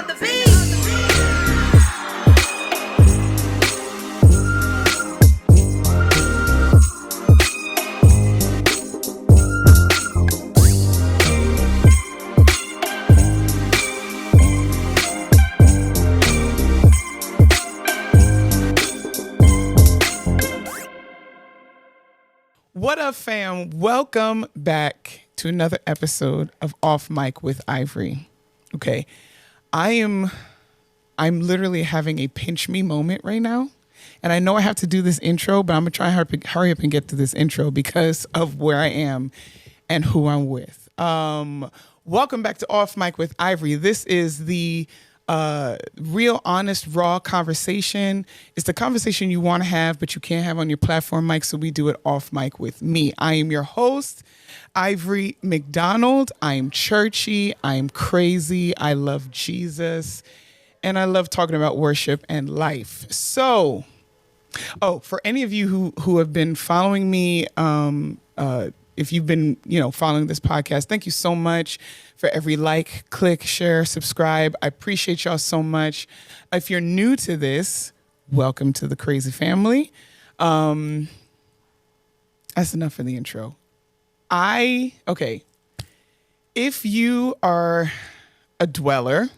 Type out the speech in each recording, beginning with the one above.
on the beat. What up, fam? Welcome back to another episode of Off Mic with Ivory. Okay, I'm literally having a pinch me moment right now, and I know I have to do this intro, but I'm gonna try and hurry up and get to this intro because of where I am and who I'm with. Welcome back to Off Mic with Ivory. This is the real, honest, raw conversation. It's the conversation you want to have, but you can't have on your platform mic, so we do it off mic with me. I am your host, Ivory McDonald. I am churchy. I am crazy. I love Jesus. And I love talking about worship and life. So, for any of you who have been following me, if you've been, following this podcast, thank you so much for every like, click, share, subscribe. I appreciate y'all so much. If you're new to this, welcome to the crazy family. That's enough for the intro. If you are a dweller,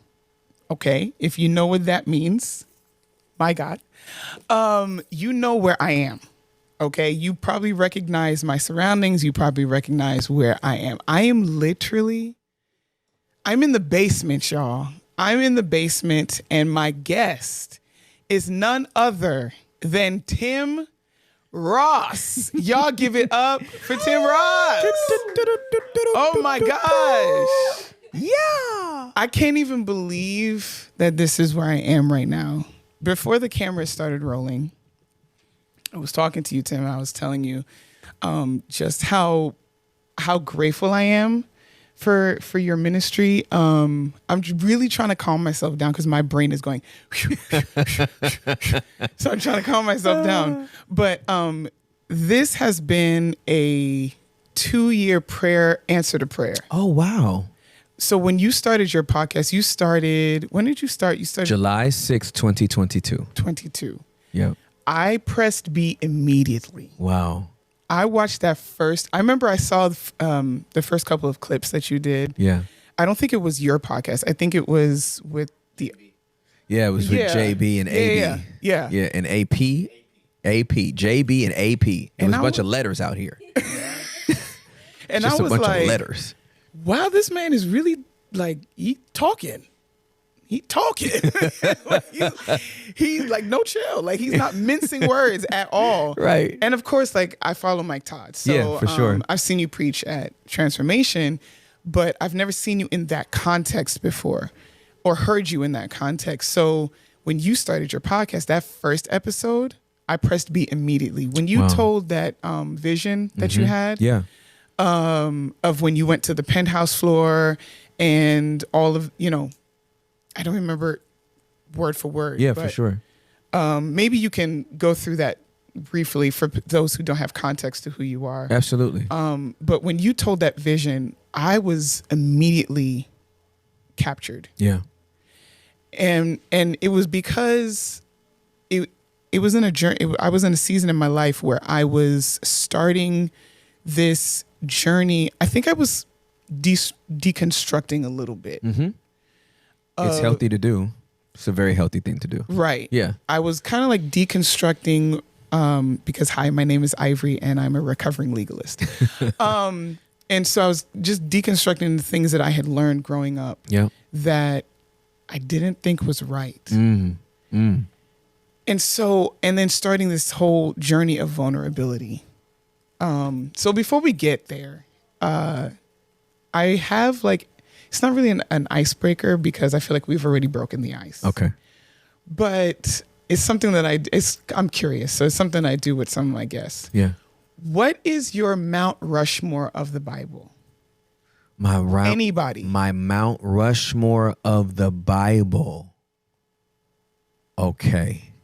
if you know what that means, my God, you know where I am. Okay, you probably recognize my surroundings. You probably recognize where I am. I'm in the basement, y'all. I'm in the basement, and my guest is none other than Tim Ross. Y'all give it up for Tim Ross. Oh my gosh. Yeah. I can't even believe that this is where I am right now. Before the camera started rolling, I was talking to you, Tim, and I was telling you just how grateful I am for your ministry. I'm really trying to calm myself down because my brain is going. So I'm trying to calm myself down. But this has been a 2-year prayer, answer to prayer. Oh, wow. So when you started your podcast, when did you start? You started July 6, 2022. 22. Yep. I pressed B immediately. Wow. I watched that first. I remember I saw the first couple of clips that you did. Yeah. I don't think it was your podcast. I think it was with the... Yeah, it was with JB and AB. Yeah. Yeah, and AP, JB and AP. It was a bunch of letters out here. And Just I was a bunch like, of letters. Wow, this man is really he talking. He like no chill. Like he's not mincing words at all. Right. And of course, I follow Mike Todd. So yeah, for sure. I've seen you preach at Transformation, but I've never seen you in that context before or heard you in that context. So when you started your podcast, that first episode, I pressed B immediately. When you told that vision that you had of when you went to the penthouse floor and all of, I don't remember word for word. Yeah, for sure. Maybe you can go through that briefly for those who don't have context to who you are. Absolutely. But when you told that vision, I was immediately captured. Yeah. And it was because it was in a journey. I was in a season in my life where I was starting this journey. I think I was deconstructing a little bit. Mm-hmm. It's healthy to do. It's a very healthy thing to do. Right. Yeah. I was kind of deconstructing because, hi, my name is Ivory and I'm a recovering legalist. And so I was just deconstructing the things that I had learned growing up that I didn't think was right. And then starting this whole journey of vulnerability. So before we get there, I have it's not really an icebreaker because I feel like we've already broken the ice. Okay. But it's something that I'm curious. So it's something I do with some of my guests. Yeah. What is your Mount Rushmore of the Bible? Anybody. My Mount Rushmore of the Bible. Okay.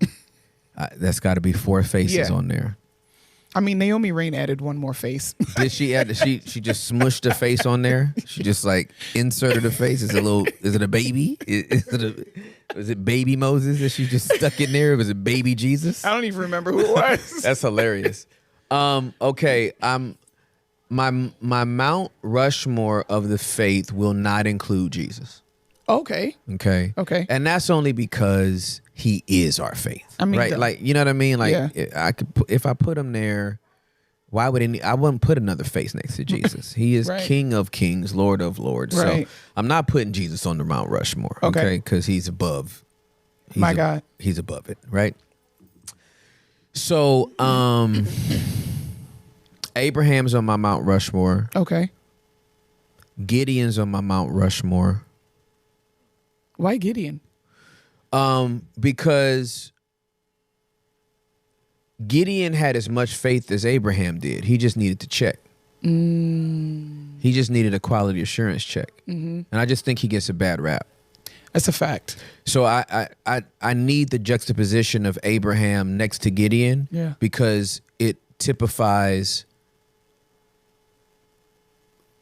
That's got to be 4 faces on there. I mean, Naomi Rain added one more face. Did she add? She just smushed her face on there. She just like inserted her face. Is it a baby? Was it baby Moses that she just stuck in there? Was it baby Jesus? I don't even remember who it was. That's hilarious. Okay. My Mount Rushmore of the faith will not include Jesus. Okay. Okay. And that's only because he is our faith. I mean, right? Like, you know what I mean? Like, yeah. If I put him there, why would I wouldn't put another face next to Jesus. He is right. King of Kings, Lord of Lords. Right. So I'm not putting Jesus on the Mount Rushmore. Okay. Because he's above. God. He's above it. Right. So, Abraham's on my Mount Rushmore. Okay. Gideon's on my Mount Rushmore. Why Gideon? Because Gideon had as much faith as Abraham did. He just needed to check. He just needed a quality assurance check. And I just think he gets a bad rap. That's a fact. So I need the juxtaposition of Abraham next to Gideon because it typifies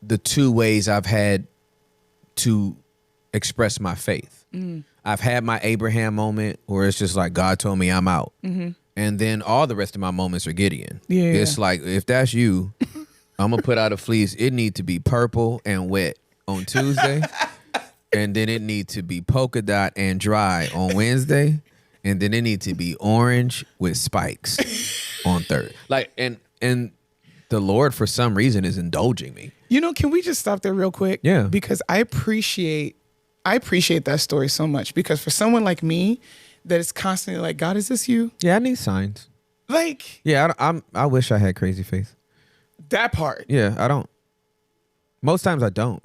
the two ways I've had to express my faith. I've had my Abraham moment where it's just like God told me I'm out. And then all the rest of my moments are Gideon. It's like, if that's you, I'm going to put out a fleece. It need to be purple and wet on Tuesday. And then it need to be polka dot and dry on Wednesday. And then it need to be orange with spikes on Thursday. Like, and the Lord, for some reason, is indulging me. You know, can we just stop there real quick? Yeah. Because I appreciate that story so much, because for someone like me that is constantly like, God, is this you? Yeah, I need signs. Like, yeah, I wish I had crazy faith. That part. Yeah, I don't. Most times I don't.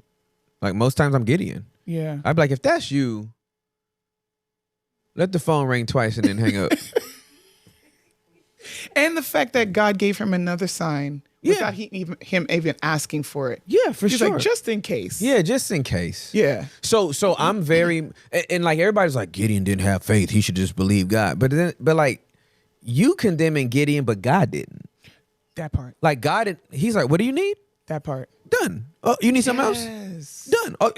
Like, most times I'm Gideon. Yeah. I'd be like, if that's you, let the phone ring twice and then hang up. And the fact that God gave him another sign without him even asking for it. Yeah, for He's sure. like, just in case. Yeah, just in case. Yeah. So I'm very, and like everybody's like, Gideon didn't have faith. He should just believe God. But like, you condemning Gideon, but God didn't. That part. Like God, he's like, what do you need? That part. Done. Oh, you need something else? Done. Oh,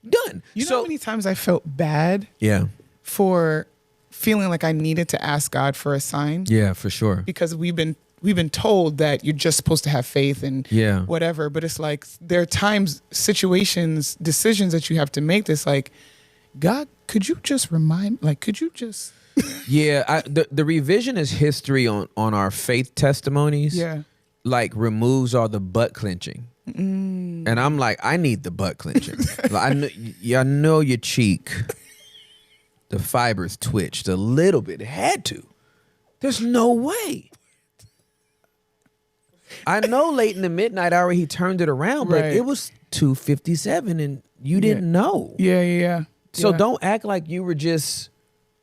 done. You know how many times I felt bad? Yeah. For feeling like I needed to ask God for a sign. Yeah, for sure. Because we've been told that you're just supposed to have faith and whatever. But it's like there are times, situations, decisions that you have to make that's like, God, could you just could you just Yeah, the revisionist history on our faith testimonies like removes all the butt clenching. And I'm like, I need the butt clenching. Like, I know your cheek, the fibers twitched a little bit. It had to. There's no way. I know late in the midnight hour he turned it around, but it was 2:57 and you didn't know. Yeah. So don't act like you were just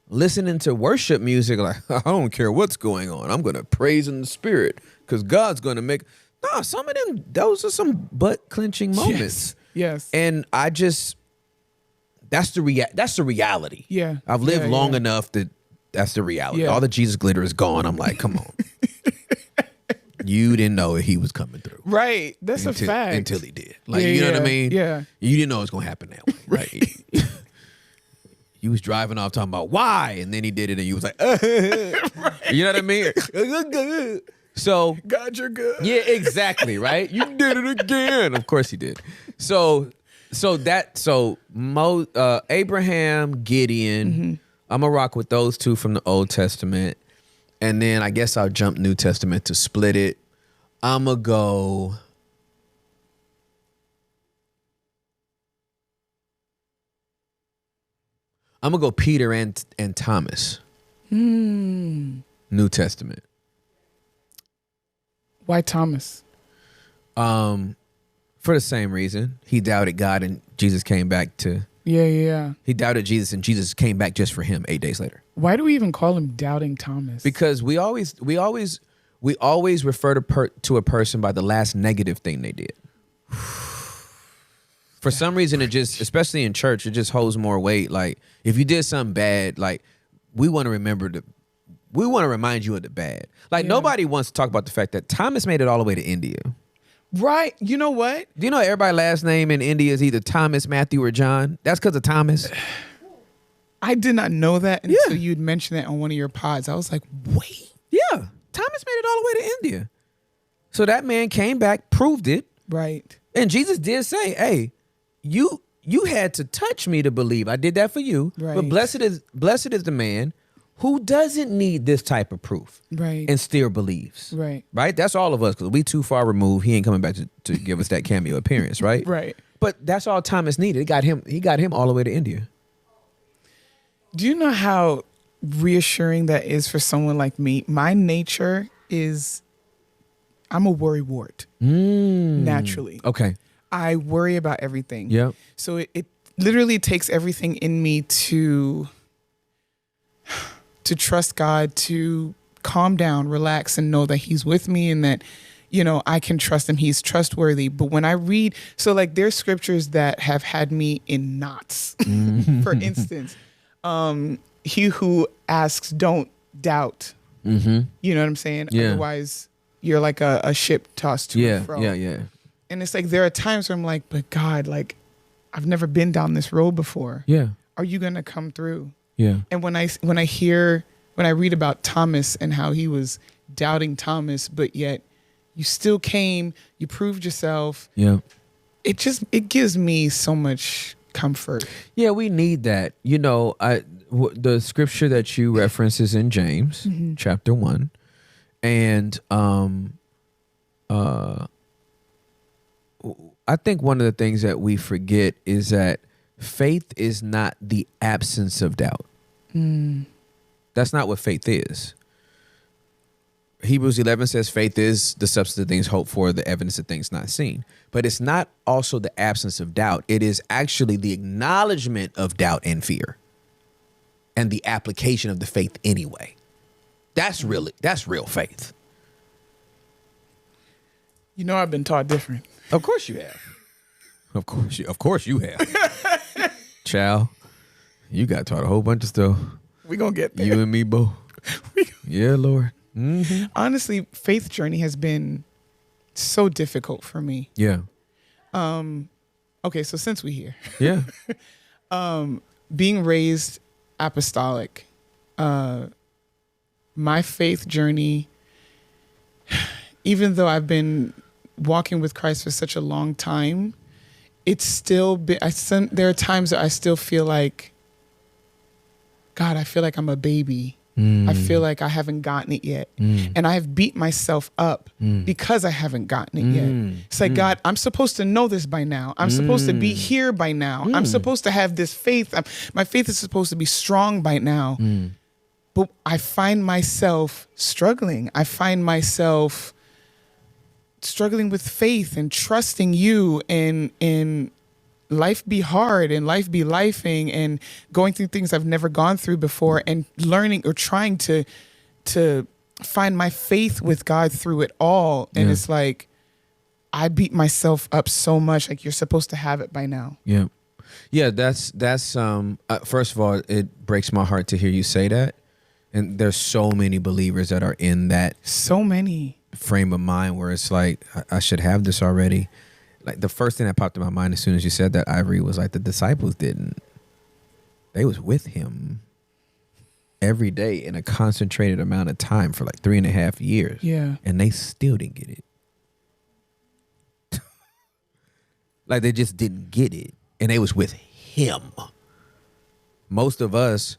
listening to worship music like, I don't care what's going on. I'm going to praise in the spirit because God's going to make... No, some of them, those are some butt clenching moments. Yes. And I just... That's the reality. Yeah. I've lived long enough that that's the reality. Yeah. All the Jesus glitter is gone. I'm like, come on. You didn't know he was coming through. Right. That's a fact. Until he did. Like, you know what I mean? Yeah. You didn't know it was going to happen that way. Right. He was driving off talking about why, and then he did it, and you was like, right. You know what I mean? So God, you're good. Yeah, exactly, right? You did it again. Of course he did. So Abraham, Gideon, I'm gonna rock with those two from the Old Testament. And then I guess I'll jump New Testament to split it. I'm gonna go Peter and Thomas. New Testament. Why Thomas? For the same reason. He doubted God and Jesus came back to... Yeah. He doubted Jesus and Jesus came back just for him 8 days later. Why do we even call him Doubting Thomas? Because we always refer to a person by the last negative thing they did. For some reason, it just, especially in church, it just holds more weight. Like, if you did something bad, like, we want to remember We want to remind you of the bad. Like, Yeah. nobody wants to talk about the fact that Thomas made it all the way to India. Right. You know what? Do you know everybody's last name in India is either Thomas, Matthew, or John? That's because of Thomas. I did not know that until Yeah. you'd mentioned that on one of your pods. I was like, wait. Yeah. Thomas made it all the way to India. So that man came back, proved it. Right. And Jesus did say, hey, you had to touch me to believe. I did that for you. Right. But blessed is the man who doesn't need this type of proof. Right. And still believes. Right. Right? That's all of us, because we too far removed. He ain't coming back to give us that cameo appearance, right? Right. But that's all Thomas needed. He got him all the way to India. Do you know how reassuring that is for someone like me? My nature is, I'm a worrywart naturally. Okay. I worry about everything. Yeah. So it literally takes everything in me to trust God, to calm down, relax, and know that He's with me and that, I can trust Him. He's trustworthy. But when I read, so like there's scriptures that have had me in knots. For instance, he who asks, don't doubt. Mm-hmm. You know what I'm saying? Yeah. Otherwise, you're like a ship tossed to and fro. Yeah. And it's like there are times where I'm like, but God, like, I've never been down this road before. Yeah. Are you gonna come through? Yeah. And when I read about Thomas and how he was doubting Thomas, but yet you still came, you proved yourself. Yeah. It gives me so much comfort. Yeah, we need that. The scripture that you reference is in James chapter 1. And I think one of the things that we forget is that faith is not the absence of doubt. That's not what faith is. Hebrews 11 says faith is the substance of things hoped for, the evidence of things not seen. But it's not also the absence of doubt. It is actually the acknowledgement of doubt and fear and the application of the faith anyway. That's real faith. I've been taught different. Of course you have. Of course you have. Child, you got taught a whole bunch of stuff. We're going to get there. You and me both. Yeah, Lord. Mm-hmm. Honestly, faith journey has been so difficult for me. Yeah. Okay, so since we're here, Yeah. being raised apostolic, my faith journey, even though I've been walking with Christ for such a long time, it's still there are times that I still feel like, God, I feel like I'm a baby. I feel like I haven't gotten it yet. And I have beat myself up because I haven't gotten it yet. It's like, God, I'm supposed to know this by now. I'm supposed to be here by now. I'm supposed to have this faith. My faith is supposed to be strong by now. But I find myself struggling. I find myself struggling with faith and trusting you, and life be hard and life be lifing and going through things I've never gone through before, and learning or trying to find my faith with God through it all. And it's like, I beat myself up so much. Like, you're supposed to have it by now. Yeah. Yeah, that's first of all, it breaks my heart to hear you say that. And there's so many believers that are in that So many. frame of mind where it's like, I should have this already. Like, the first thing that popped in my mind as soon as you said that, Ivory, was like, the disciples didn't. They was with him every day in a concentrated amount of time for like 3.5 years. Yeah. And they still didn't get it. Like, they just didn't get it. And they was with him. Most of us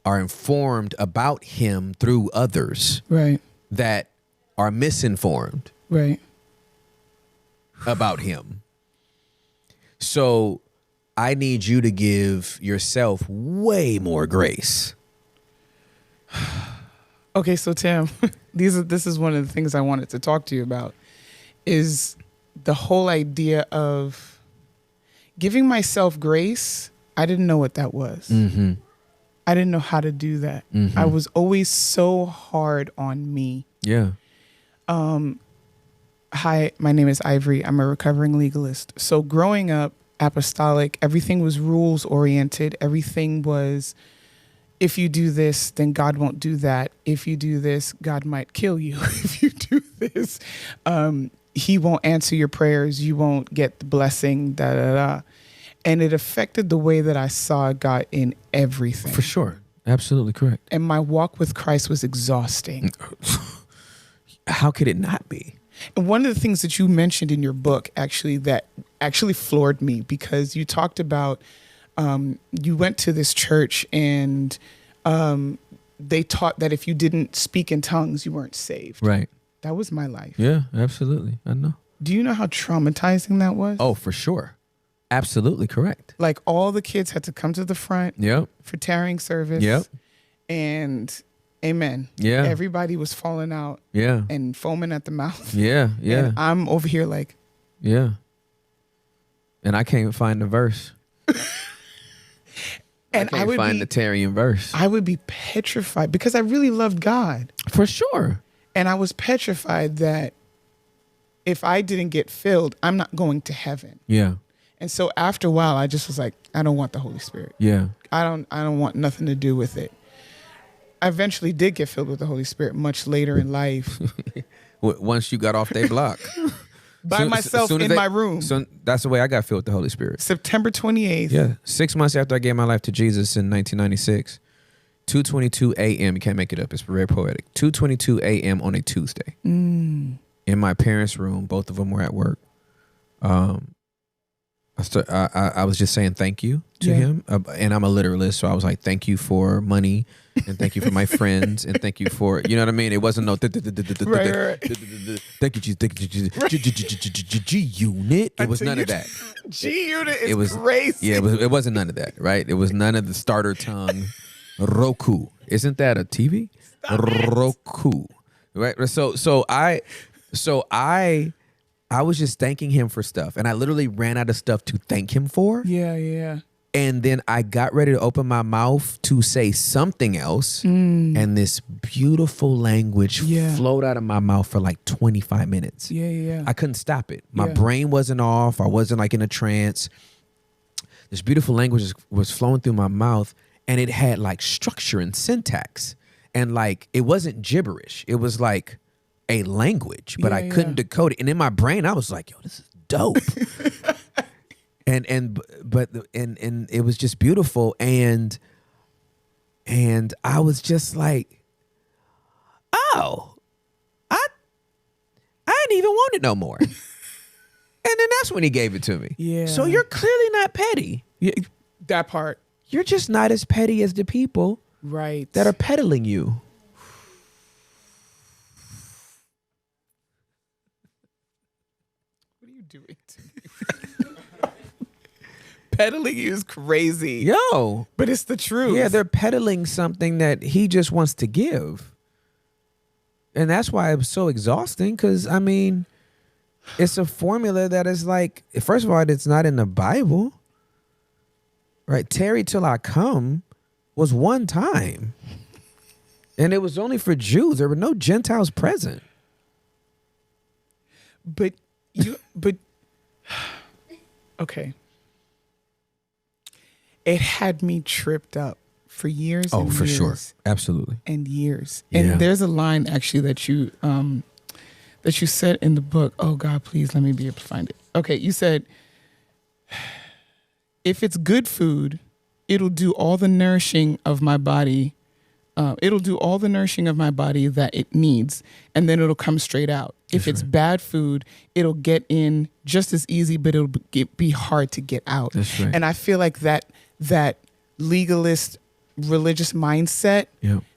are informed about him through others Right. that are misinformed Right. about him. So I need you to give yourself way more grace. Okay, so Tim, this is one of the things I wanted to talk to you about, is the whole idea of giving myself grace. I didn't know what that was. Mm-hmm. I didn't know how to do that. Mm-hmm. I was always so hard on me. Yeah. Hi, my name is Ivory. I'm a recovering legalist. So growing up apostolic, everything was rules oriented. Everything was, if you do this, then God won't do that. If you do this, God might kill you. If you do this, he won't answer your prayers. You won't get the blessing, da, da, da. And it affected the way that I saw God in everything. For sure. Absolutely correct. And my walk with Christ was exhausting. How could it not be? And one of the things that you mentioned in your book, actually, that actually floored me, because you talked about you went to this church and they taught that if you didn't speak in tongues, you weren't saved. Right. That was my life. Yeah, absolutely. I know. Do you know how traumatizing that was? Oh, for sure. Absolutely correct. Like, all the kids had to come to the front for tarrying service. Yep. And amen. Yeah. Everybody was falling out. Yeah. And foaming at the mouth. Yeah. Yeah. And I'm over here like. Yeah. And I can't find the verse. And I would find the Tarian verse. I would be petrified because I really loved God. For sure. And I was petrified that if I didn't get filled, I'm not going to heaven. Yeah. And so after a while, I just was like, I don't want the Holy Spirit. Yeah. I don't want nothing to do with it. I eventually did get filled with the Holy Spirit much later in life. Once you got off their block. By myself in my room. So that's the way I got filled with the Holy Spirit. September 28th. Yeah. 6 months after I gave my life to Jesus in 1996. 2:22 a.m. You can't make it up. It's very poetic. 2:22 a.m. on a Tuesday. In my parents' room. Both of them were at work. I was just saying thank you to him. And I'm a literalist. So I was like, thank you for money. And thank you for my friends. And thank you for, you know what I mean? It wasn't no. Thank you, Jesus. Thank you, Jesus. G-Unit. It was none of that. G-Unit is crazy. Yeah, it wasn't none of that, right? It was none of the starter tongue. Roku. Isn't that a TV? Roku. Right? So I was just thanking him for stuff. And I literally ran out of stuff to thank him for. Yeah. And then I got ready to open my mouth to say something else. And this beautiful language flowed out of my mouth for like 25 minutes. Yeah. I couldn't stop it. My brain wasn't off. I wasn't like in a trance. This beautiful language was flowing through my mouth, and it had like structure and syntax. And like, it wasn't gibberish. It was like a language, but I couldn't decode it. And in my brain, I was like, yo, this is dope. And it was just beautiful. And I was just like, oh, I didn't even want it no more. And then that's when he gave it to me. Yeah. So you're clearly not petty. Yeah, that part. You're just not as petty as the people that are peddling you. What are you doing to me? Peddling you is crazy. Yo. But it's the truth. Yeah, they're peddling something that he just wants to give. And that's why it was so exhausting, because, I mean, it's a formula that is like, first of all, it's not in the Bible. Right? Tarry till I come was one time. And it was only for Jews. There were no Gentiles present. But okay. It had me tripped up for years and years. Oh, for sure. Absolutely. And years. And there's a line actually that you said in the book. Oh God, please let me be able to find it. Okay, you said, if it's good food, it'll do all the nourishing of my body. It'll do all the nourishing of my body that it needs, and then it'll come straight out. If it's bad food, it'll get in just as easy, but it'll be hard to get out. That's right. And I feel like that legalist religious mindset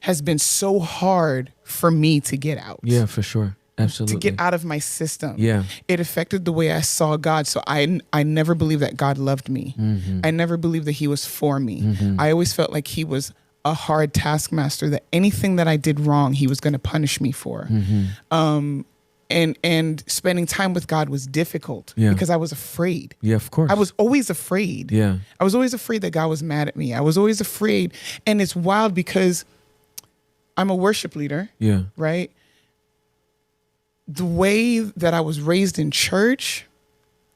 has been so hard for me to get out. Yeah, for sure. Absolutely. To get out of my system. Yeah. It affected the way I saw God. So I never believed that God loved me. Mm-hmm. I never believed that he was for me. Mm-hmm. I always felt like he was a hard taskmaster, that anything that I did wrong, he was going to punish me for. Mm-hmm. And spending time with God was difficult because I was afraid. Yeah, of course. I was always afraid. Yeah. I was always afraid that God was mad at me. I was always afraid. And it's wild because I'm a worship leader. Yeah. Right? The way that I was raised in church,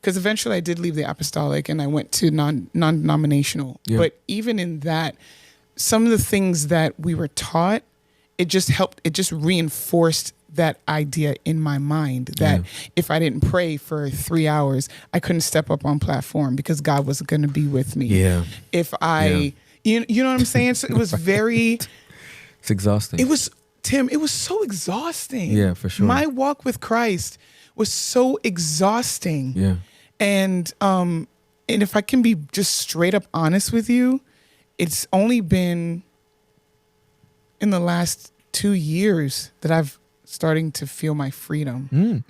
because eventually I did leave the apostolic and I went to non-denominational. Yeah. But even in that, some of the things that we were taught, it just helped. It just reinforced that idea in my mind that if I didn't pray for 3 hours, I couldn't step up on platform because God was going to be with me. Yeah. If I, you know what I'm saying? So it was very, it's exhausting. it was, Tim, it was so exhausting. Yeah, for sure. My walk with Christ was so exhausting. Yeah. And if I can be just straight up honest with you, it's only been in the last 2 years that I've starting to feel my freedom.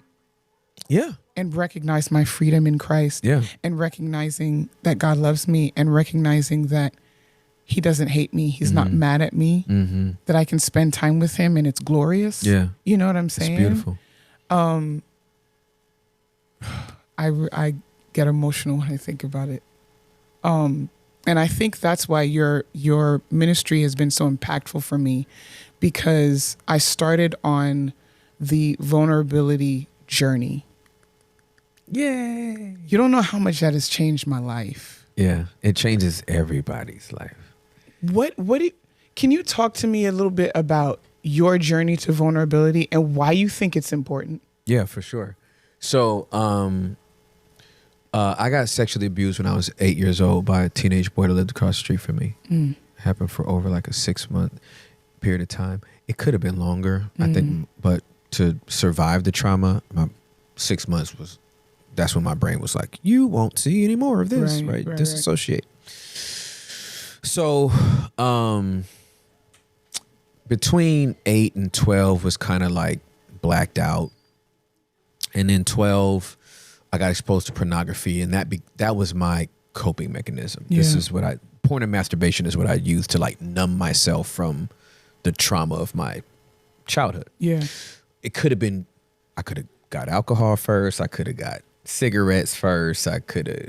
Yeah. And recognize my freedom in Christ. Yeah. And recognizing that God loves me and recognizing that he doesn't hate me. He's not mad at me. That I can spend time with him and it's glorious. Yeah. You know what I'm saying? It's beautiful. I get emotional when I think about it. And I think that's why your ministry has been so impactful for me, because I started on the vulnerability journey. Yay. You don't know how much that has changed my life. Yeah. It changes everybody's life. Can you talk to me a little bit about your journey to vulnerability and why you think it's important? Yeah, for sure. So, I got sexually abused when I was 8 years old by a teenage boy that lived across the street from me. It happened for over like a 6-month period of time. It could have been longer, I think, but to survive the trauma, my 6 months that's when my brain was like, you won't see any more of this, right? Disassociate. So, between 8 and 12 was kind of like blacked out. And then 12, I got exposed to pornography, and that was my coping mechanism. Yeah. This is what porn and masturbation is what I use to like numb myself from the trauma of my childhood. Yeah. It could have been, I could have got alcohol first. I could have got cigarettes first. I could have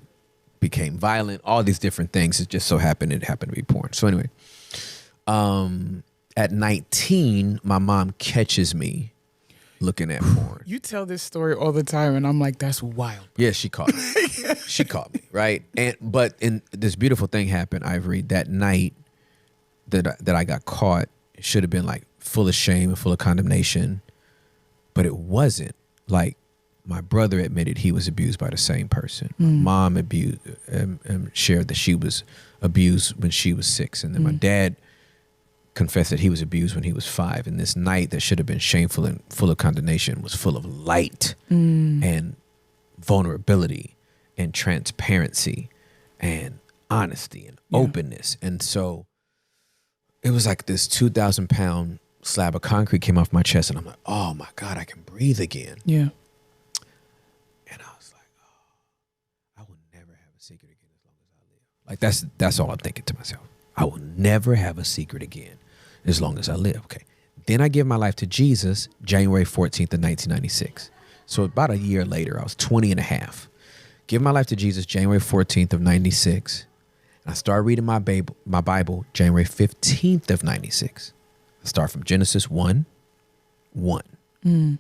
became violent, all these different things. It just so happened it happened to be porn. So anyway, at 19, my mom catches me looking at porn. You tell this story all the time, and I'm like, that's wild. Yeah, she caught me. She caught me, right? But this beautiful thing happened, Ivory. That night that I got caught, it should have been like full of shame and full of condemnation, but it wasn't. Like, my brother admitted he was abused by the same person. My mom shared that she was abused when she was 6, and then my dad confessed that he was abused when he was 5. And this night that should have been shameful and full of condemnation was full of light and vulnerability and transparency and honesty and openness. And so it was like this 2,000-pound slab of concrete came off my chest, and I'm like, oh my God, I can breathe again. Yeah. And I was like, oh, I will never have a secret again as long as I live. Like that's all I'm thinking to myself. I will never have a secret again as long as I live. Okay. Then I give my life to Jesus January 14th of 1996. So about a year later, I was 20 and a half. Give my life to Jesus January 14th of 96. And I started reading my Bible January 15th of 96. I start from Genesis 1:1.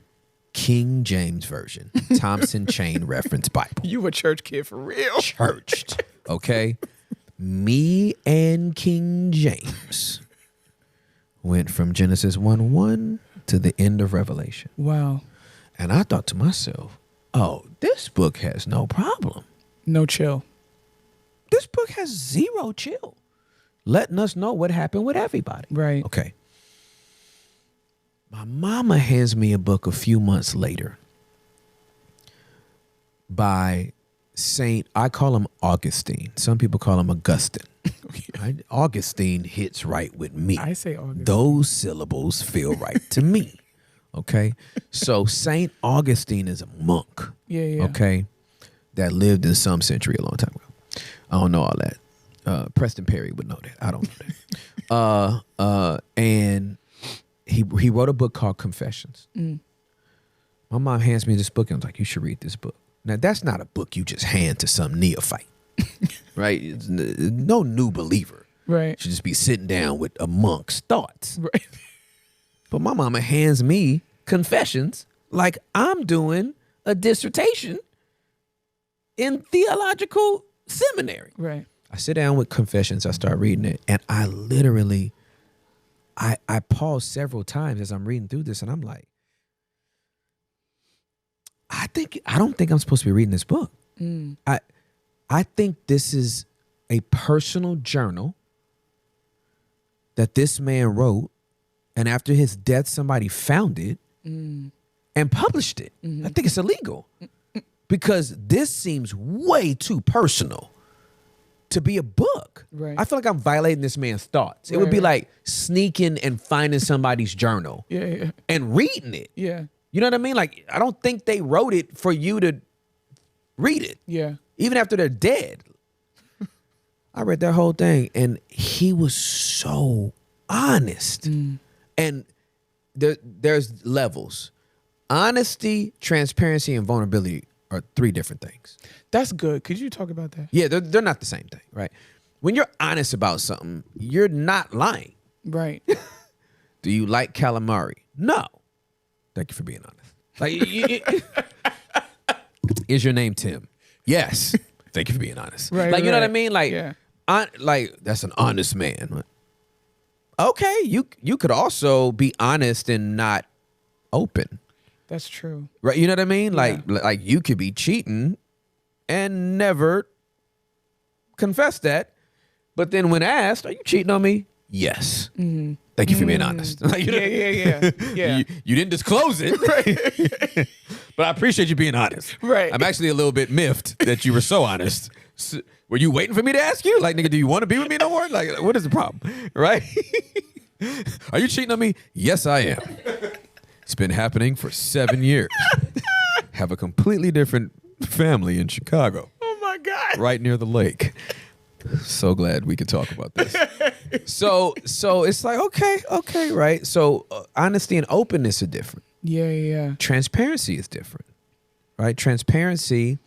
King James Version, Thompson Chain Reference Bible. You a church kid for real. Churched, okay? Me and King James went from Genesis 1:1 to the end of Revelation. Wow. And I thought to myself, oh, this book has no problem. No chill. This book has zero chill. Letting us know what happened with everybody. Right. Okay. My mama hands me a book a few months later by I call him Augustine. Some people call him Augustine. Augustine hits right with me. I say Augustine. Those syllables feel right to me. Okay. So Saint Augustine is a monk. Yeah. Okay. That lived in some century a long time ago. I don't know all that. Preston Perry would know that. I don't know that. And he wrote a book called Confessions. My mom hands me this book and was like, you should read this book. Now, that's not a book you just hand to some neophyte, right? No new believer. Right. Should just be sitting down with a monk's thoughts. Right. But my mama hands me Confessions like I'm doing a dissertation in theological seminary. Right. I sit down with Confessions. I start reading it, and I literally, I pause several times as I'm reading through this, and I'm like, I don't think I'm supposed to be reading this book. I think this is a personal journal that this man wrote, and after his death, somebody found it and published it. I think it's illegal because this seems way too personal to be a book. Right. I feel like I'm violating this man's thoughts. It would be like sneaking and finding somebody's journal and reading it. Yeah. You know what I mean? Like, I don't think they wrote it for you to read it. Yeah. Even after they're dead. I read that whole thing, and he was so honest. And there's levels. Honesty, transparency, and vulnerability are three different things. That's good. Could you talk about that? Yeah, they're not the same thing, right? When you're honest about something, you're not lying. Right. Do you like calamari? No. Thank you for being honest. Like, is your name Tim? Yes. Thank you for being honest. Right. Like, you know what I mean? Like, yeah. like that's an honest man. Okay, you could also be honest and not open. That's true. Right? You know what I mean? Yeah. Like you could be cheating and never confess that, but then when asked, "Are you cheating on me?" Yes. Thank you for being honest. Like, you know, Yeah. You didn't disclose it, right? But I appreciate you being honest. Right. I'm actually a little bit miffed that you were so honest. So, were you waiting for me to ask you? Like, nigga, do you want to be with me no more? Like, what is the problem? Right? Are you cheating on me? Yes, I am. It's been happening for 7 years. Have a completely different family in Chicago. Oh my God. Right near the lake. So glad we could talk about this. So it's like, okay, right? So honesty and openness are different. Yeah. Transparency is different, right? Transparency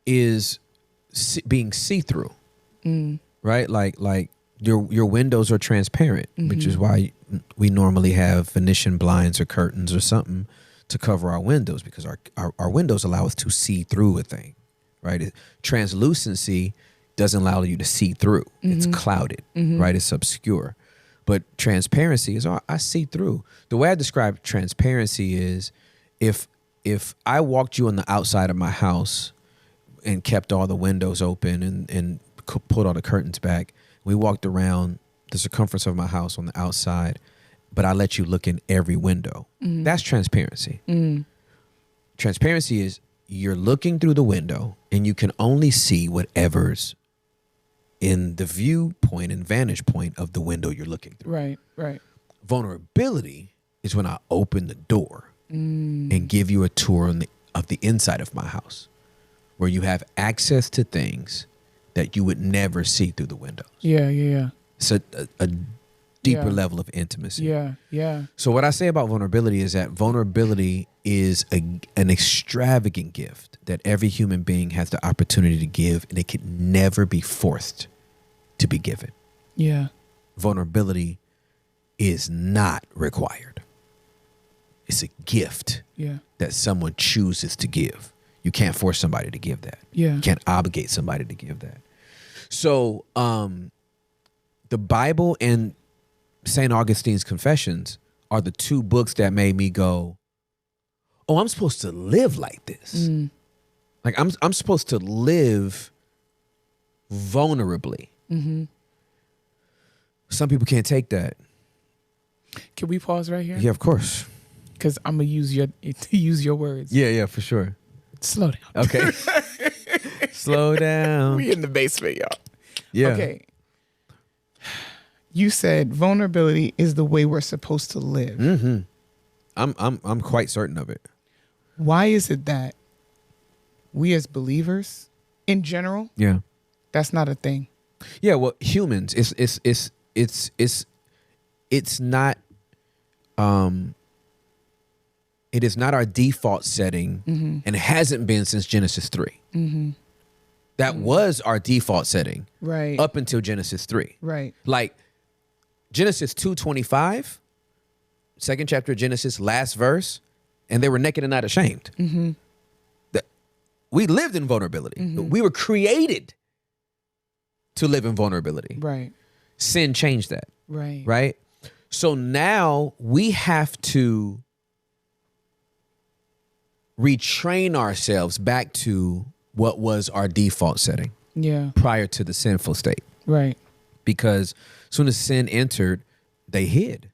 is being see-through, right? Like your windows are transparent, which is why we normally have Venetian blinds or curtains or something to cover our windows, because our windows allow us to see through a thing, right? Translucency doesn't allow you to see through. It's clouded, right? It's obscure. But transparency is, I see through. The way I describe transparency is if I walked you on the outside of my house and kept all the windows open and pulled all the curtains back, we walked around the circumference of my house on the outside, but I let you look in every window. That's transparency. Transparency is you're looking through the window and you can only see whatever's in the viewpoint and vantage point of the window you're looking through. Right. Vulnerability is when I open the door and give you a tour of the inside of my house, where you have access to things that you would never see through the windows. Yeah. It's a deeper level of intimacy. Yeah. So what I say about vulnerability is that vulnerability is an extravagant gift that every human being has the opportunity to give, and it can never be forced to be given. Yeah. Vulnerability is not required. It's a gift that someone chooses to give. You can't force somebody to give that. Yeah. You can't obligate somebody to give that. So the Bible and St. Augustine's Confessions are the two books that made me go, oh, I'm supposed to live like this. Like I'm supposed to live vulnerably. Some people can't take that. Can we pause right here? Yeah, of course. Because I'm gonna use your words. Yeah, for sure. Slow down. Okay. Slow down. We in the basement, y'all. Yeah. Okay. You said vulnerability is the way we're supposed to live. I'm quite certain of it. Why is it that we as believers in general, Yeah. that's not a thing? Yeah, well, humans, it's not it is not our default setting, and it hasn't been since Genesis 3. That was our default setting, Right. up until Genesis 3. Right. Like Genesis 2:25, second chapter of Genesis, last verse, and they were naked and not ashamed. We lived in vulnerability. We were created to live in vulnerability. Right. Sin changed that. Right. Right? So now we have to retrain ourselves back to what was our default setting Yeah. prior to the sinful state. Right. Because as soon as sin entered, they hid.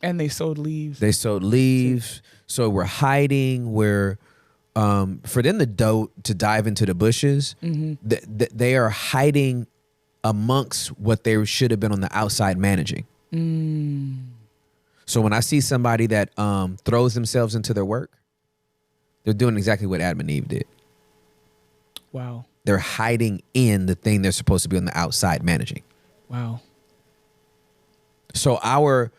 And they sowed leaves. They sowed leaves. So we're hiding. We're for them to dive into the bushes. They are hiding amongst what they should have been on the outside managing. So when I see somebody that throws themselves into their work, they're doing exactly what Adam and Eve did. Wow. They're hiding in the thing they're supposed to be on the outside managing. Wow. So our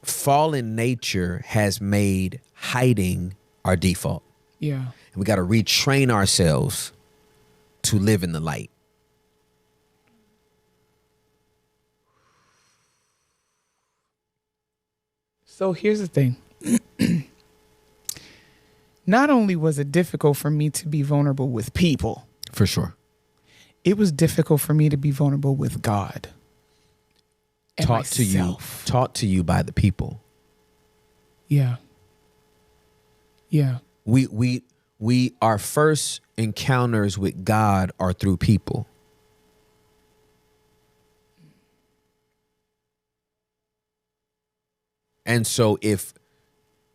fallen nature has made hiding our default. Yeah. And we got to retrain ourselves to live in the light. So here's the thing. Not only was it difficult for me to be vulnerable with people, For sure. it was difficult for me to be vulnerable with God. And Taught to you by the people. Yeah. Yeah. We our first encounters with God are through people. And so if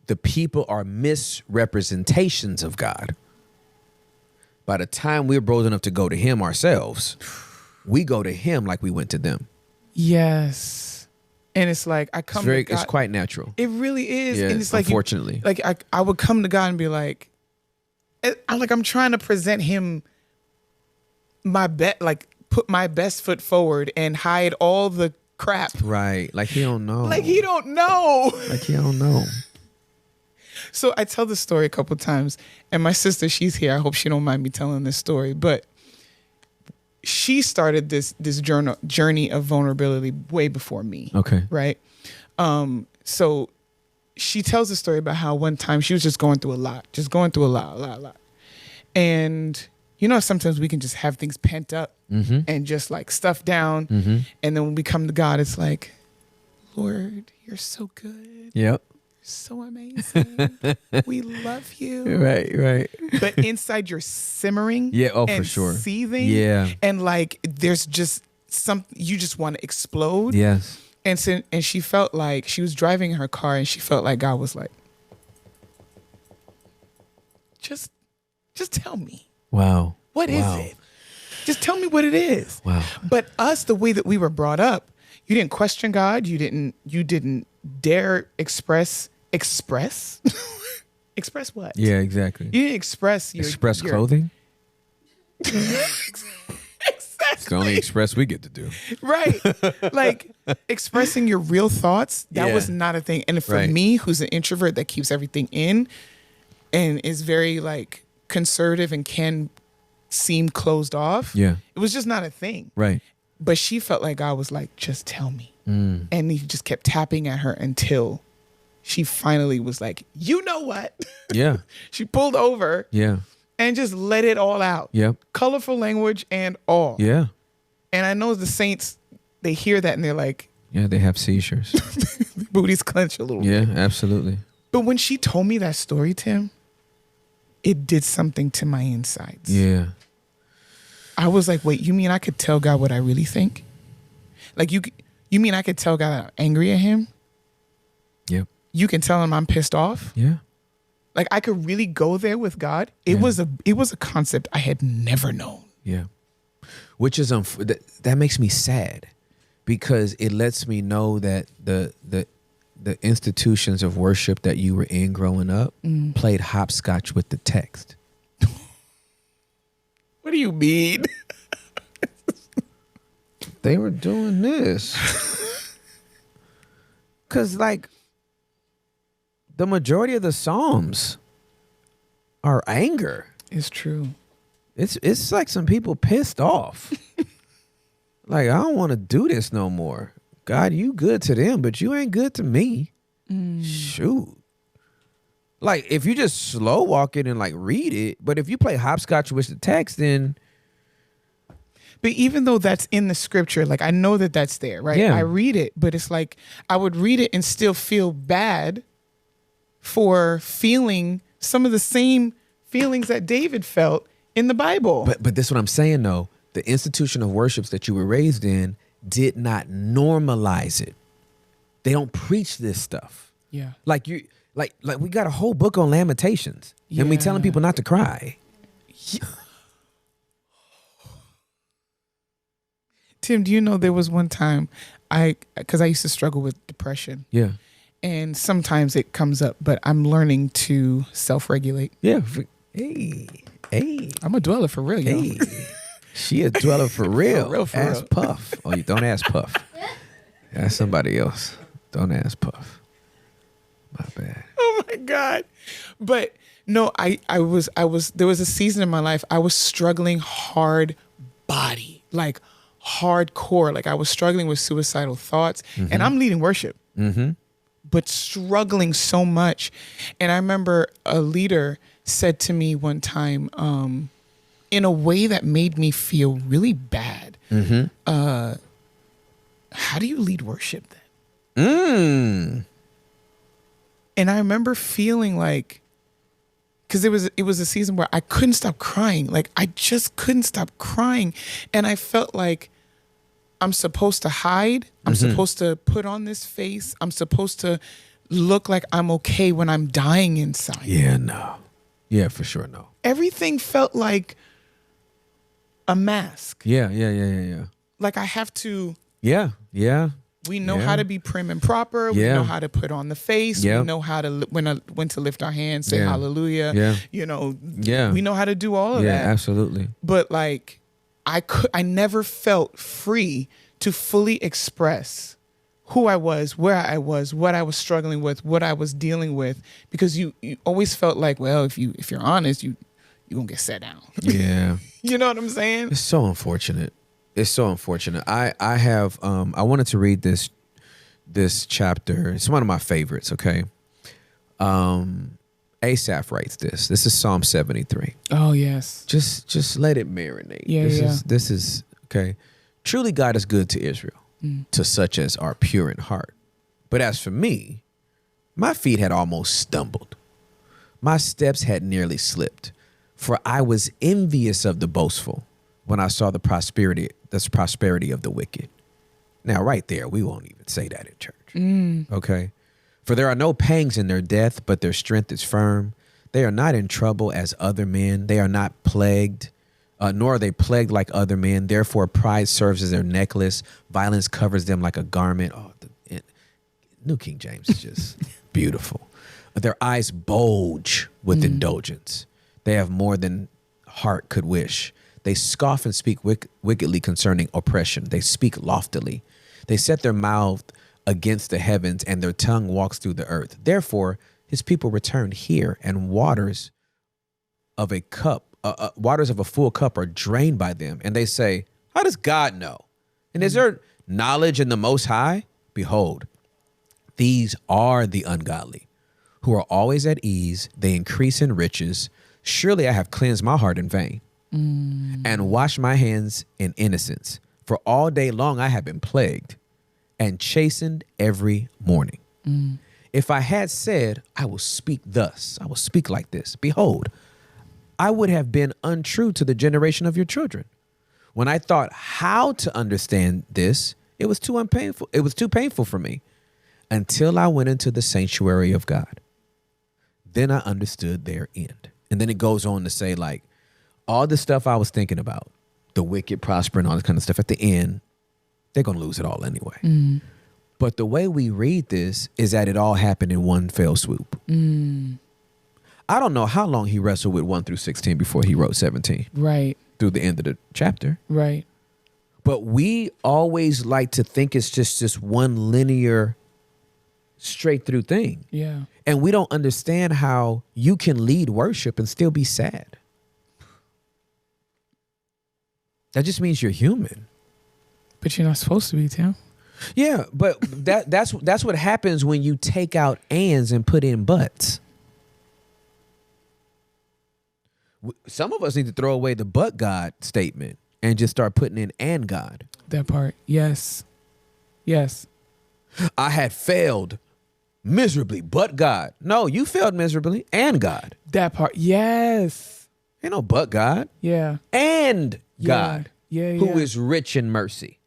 the people are misrepresentations of God, by the time we're bold enough to go to him ourselves, we go to him like we went to them. Yes. And it's like I come to God. It's quite natural. It really is. Yeah, And it's like unfortunately. I would come to God and be like, I'm trying to present him put my best foot forward and hide all the crap. Right. Like he don't know. Like he don't know. Like he don't know. So I tell this story a couple times, and my sister, she's here. I hope she don't mind me telling this story, but she started this journey of vulnerability way before me. Okay. Right. So she tells a story about how one time she was just going through a lot. And you know, sometimes we can just have things pent up and just like stuff down. And then when we come to God, it's like, Lord, you're so good. Yep. So amazing. We love you. Right. But inside you're simmering. Yeah, oh, and for sure. Seething. Yeah. And like there's just you just want to explode. Yes. And she felt like she was driving her car and she felt like God was like, just tell me. Wow. What is it? Just tell me what it is. Wow. But us, the way that we were brought up, you didn't question God. You didn't dare express express what? Yeah, exactly. You didn't express your clothing? Exactly. It's the only express we get to do. Right. Like expressing your real thoughts, that was not a thing. And for me, who's an introvert that keeps everything in and is very like conservative and can seem closed off. Yeah. It was just not a thing. Right. But she felt like God was like, just tell me. And he just kept tapping at her until she finally was like, you know what? Yeah. She pulled over Yeah. and just let it all out. Yep. Colorful language and all. Yeah. And I know the saints, they hear that and they're like, Yeah, they have seizures. booties clench a little bit. Yeah, absolutely. But when she told me that story, Tim, it did something to my insides. Yeah. I was like, wait, you mean I could tell God what I really think? Like you mean I could tell God I'm angry at him? Yep. You can tell him I'm pissed off? Yeah. Like I could really go there with God. It was a concept I had never known. Yeah. Which is that makes me sad because it lets me know that the institutions of worship that you were in growing up played hopscotch with the text. What do you mean? They were doing this. Because, like, the majority of the Psalms are anger. It's true. It's like some people pissed off. Like, I don't want to do this no more. God, you good to them, but you ain't good to me. Shoot. Like, if you just slow walk it and like read it, but if you play hopscotch with the text, then But even though that's in the scripture, like I know that that's there, right? Yeah. I read it, but it's like I would read it and still feel bad for feeling some of the same feelings that David felt in the Bible. but this is what I'm saying though. The institution of worships that you were raised in did not normalize it. They don't preach this stuff. Yeah. Like you like we got a whole book on Lamentations. And we telling people not to cry. Tim, do you know there was one time because I used to struggle with depression. Yeah. And sometimes it comes up, but I'm learning to self-regulate. Yeah. Hey. I'm a dweller for real, yo. Hey. She a dweller for real. For ask real. Puff. Oh, you don't ask Puff. Ask somebody else. Don't ask Puff. My bad. Oh my God. But no, I was there was a season in my life I was struggling hard body, like hardcore. Like I was struggling with suicidal thoughts, and I'm leading worship. But struggling so much. And I remember a leader said to me one time, in a way that made me feel really bad, how do you lead worship then? And I remember feeling like, because it was a season where I couldn't stop crying. Like I just couldn't stop crying. And I felt like I'm supposed to hide. I'm supposed to put on this face. I'm supposed to look like I'm okay when I'm dying inside. Yeah, no. Yeah, for sure, no. Everything felt like a mask. Yeah. Like I have to, Yeah. we know how to be prim and proper. We Yeah. know how to put on the face. Yeah. We know how to, when to lift our hands, say Yeah. hallelujah. Yeah. You know, Yeah. we know how to do all of Yeah, that. absolutely. But like, I never felt free to fully express who I was, where I was, what I was struggling with, what I was dealing with, because you always felt like, well, if you're honest, you're gonna get set down. Yeah. You know what I'm saying? It's so unfortunate. It's so unfortunate. I have I wanted to read this chapter. It's one of my favorites, okay? Asaph writes this. This is Psalm 73. Oh yes. Just let it marinate. Yeah, This is okay. Truly God is good to Israel, to such as are pure in heart. But as for me, my feet had almost stumbled. My steps had nearly slipped, for I was envious of the boastful when I saw the prosperity of the wicked. Now, right there, we won't even say that in church. Okay? For there are no pangs in their death, but their strength is firm. They are not in trouble as other men. They are not plagued, nor are they plagued like other men. Therefore, pride serves as their necklace. Violence covers them like a garment. Oh, the New King James is just beautiful. Their eyes bulge with indulgence. They have more than heart could wish. They scoff and speak wickedly concerning oppression. They speak loftily. They set their mouth against the heavens, and their tongue walks through the earth. Therefore, his people return here, and waters of a full cup are drained by them. And they say, how does God know? And is there knowledge in the Most High? Behold, these are the ungodly, who are always at ease. They increase in riches. Surely I have cleansed my heart in vain and washed my hands in innocence. For all day long I have been plagued and chastened every morning. If I had said, I will speak thus, I will speak like this, behold, I would have been untrue to the generation of your children. When I thought how to understand this, it was too painful. It was too painful for me until I went into the sanctuary of God. Then I understood their end. And then it goes on to say, like, all the stuff I was thinking about, the wicked, prospering, all this kind of stuff, at the end, they're going to lose it all anyway. But the way we read this is that it all happened in one fell swoop. I don't know how long he wrestled with 1 through 16 before he wrote 17. Right. Through the end of the chapter. Right. But we always like to think it's just this one linear, straight through thing. Yeah. And we don't understand how you can lead worship and still be sad. That just means you're human. But you're not supposed to be, Tim. Yeah, but that's what happens when you take out ands and put in buts. Some of us need to throw away the "but God" statement and just start putting in "and God." That part. Yes. Yes. I had failed miserably, but God. No, you failed miserably and God. That part. Yes. Ain't no but God. Yeah. And Yeah. God, Yeah. who is rich in mercy,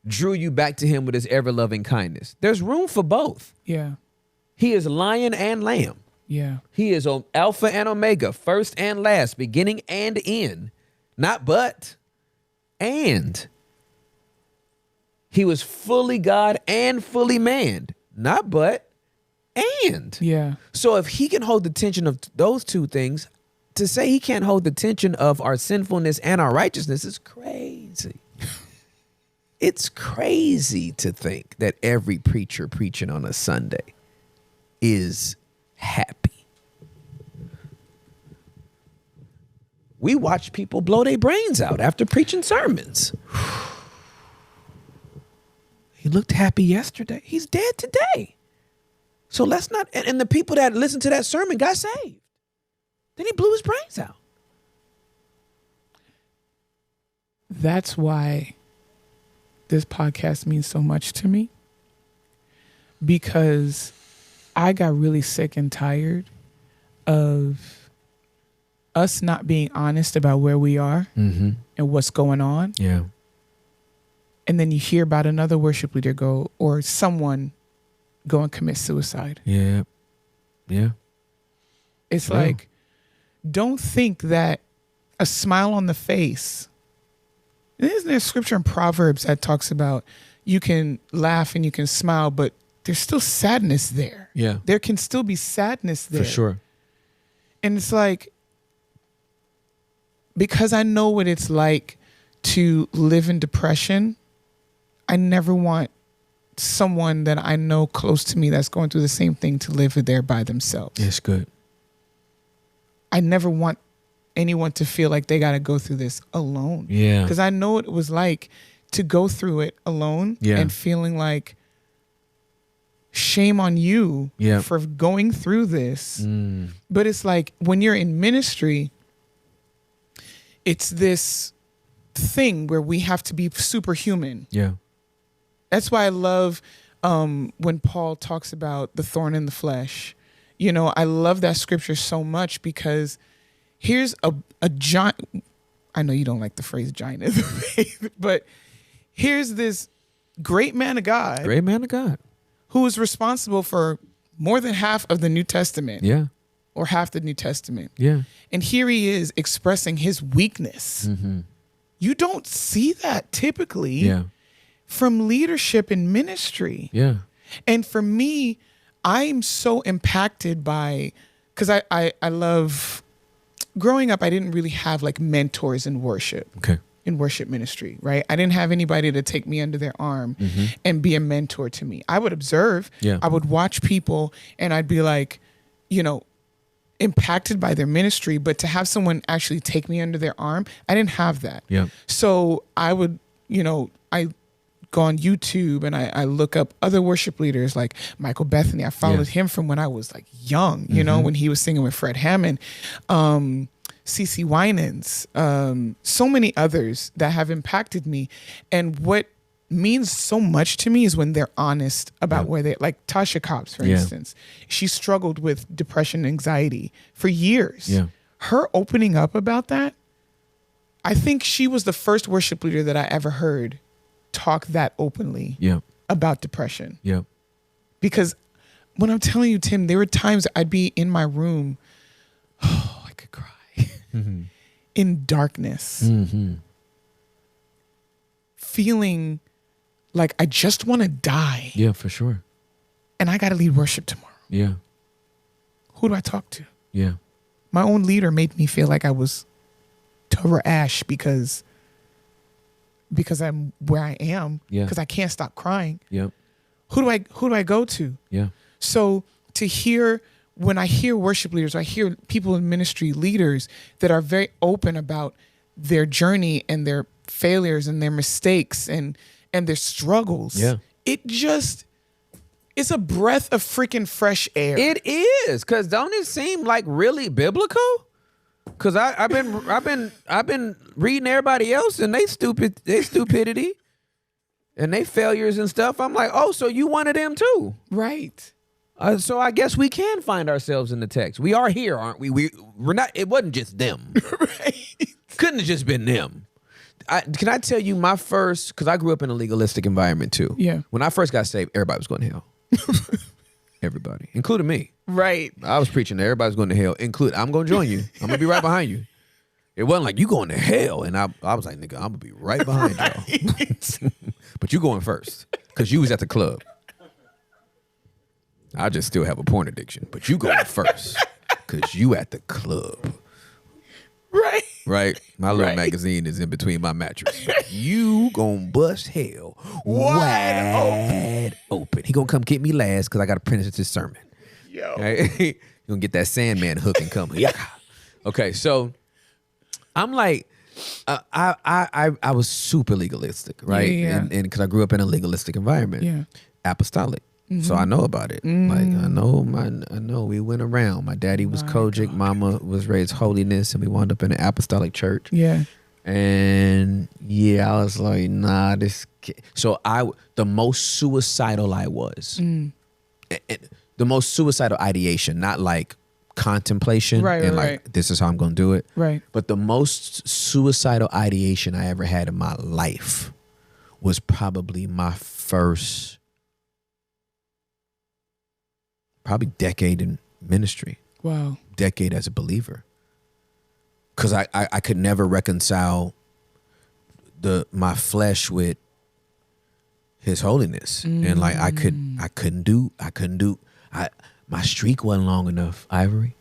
drew you back to him with his ever-loving kindness. There's room for both. Yeah. He is lion and lamb. Yeah. He is Alpha and Omega, first and last, beginning and end. Not but, and. He was fully God and fully man. Not but, and. Yeah. So if he can hold the tension of those two things, to say he can't hold the tension of our sinfulness and our righteousness is crazy. It's crazy to think that every preacher preaching on a Sunday is happy. We watch people blow their brains out after preaching sermons. He looked happy yesterday. He's dead today. So let's not, and the people that listened to that sermon got saved. Then he blew his brains out. That's why this podcast means so much to me, because I got really sick and tired of us not being honest about where we are and what's going on. Yeah. And then you hear about another worship leader go, or someone go and commit suicide. Yeah. Yeah. It's True. like, don't think that a smile on the face. Isn't there scripture in Proverbs that talks about you can laugh and you can smile, but there's still sadness there. Yeah. There can still be sadness there. For sure. And it's like, because I know what it's like to live in depression, I never want someone that I know close to me that's going through the same thing to live there by themselves. It's good. I never want anyone to feel like they got to go through this alone. Yeah. Because I know what it was like to go through it alone and feeling like shame on you for going through this. But it's like when you're in ministry, it's this thing where we have to be superhuman. Yeah. That's why I love when Paul talks about the thorn in the flesh. You know, I love that scripture so much because here's a giant. I know you don't like the phrase giant of the faith, but here's this great man of God. Great man of God. Who is responsible for more than half of the New Testament. Yeah. Or half the New Testament. Yeah. And here he is expressing his weakness. You don't see that typically from leadership in ministry. Yeah. And for me, I'm so impacted by, because I love, growing up, I didn't really have like mentors in worship. Okay. In worship ministry, right? I didn't have anybody to take me under their arm and be a mentor to me. I would observe. Yeah. I would watch people and I'd be like, you know, impacted by their ministry, but to have someone actually take me under their arm, I didn't have that. Yeah. So I would, you know, I go on YouTube and I look up other worship leaders like Michael Bethany. I followed him from when I was like young, you know, when he was singing with Fred Hammond, CeCe Winans, so many others that have impacted me. And what means so much to me is when they're honest about where they, like Tasha Cobbs, for instance, she struggled with depression and anxiety for years. Yeah. Her opening up about that, I think she was the first worship leader that I ever heard talk that openly about depression. Yeah. Because when I'm telling you, Tim, there were times I'd be in my room, I could cry, in darkness, feeling like I just want to die. Yeah, for sure. And I got to lead worship tomorrow. Yeah. Who do I talk to? Yeah. My own leader made me feel like I was Torah Ash because I'm where I am. Yeah. Because I can't stop crying. Yep. Who do I go to? Yeah. So to hear, when I hear worship leaders, I hear people in ministry, leaders that are very open about their journey and their failures and their mistakes and their struggles. Yeah. It just, It's a breath of freaking fresh air. It is, because don't it seem like really biblical? Because I've been reading everybody else and they stupidity and they failures and stuff. I'm like, oh, so you one of them too, right? So I guess we can find ourselves in the text. We are here, aren't we? We're not. It wasn't just them. Right. Couldn't have just been them. Can I tell you my first? Because I grew up in a legalistic environment too. Yeah. When I first got saved, everybody was going to hell. Everybody, including me. Right. I was preaching that everybody's going to hell, I'm going to join you. I'm going to be right behind you. It wasn't like you going to hell. And I was like, nigga, I'm going to be right behind y'all. But you going first because you was at the club. I just still have a porn addiction, but you going first because you at the club. Right. Right? My little magazine is in between my mattress. You gonna bust hell wide open. He gonna come get me last because I got to finish this sermon. Yo. Right? You gonna get that Sandman hook and come. Yeah. Okay, so I'm like, I was super legalistic, right? Yeah. And because I grew up in a legalistic environment. Yeah. Apostolic. So I know about it. Like I know we went around. My daddy was Kojic, mama was raised holiness, and we wound up in an apostolic church. Yeah. And yeah, I was like, nah, so the most suicidal I was. The most suicidal ideation, not like contemplation and like this is how I'm gonna do it. Right. But the most suicidal ideation I ever had in my life was probably my first decade in ministry. Wow. Decade as a believer. Because I could never reconcile my flesh with his holiness. And like I couldn't do my streak wasn't long enough, Ivory.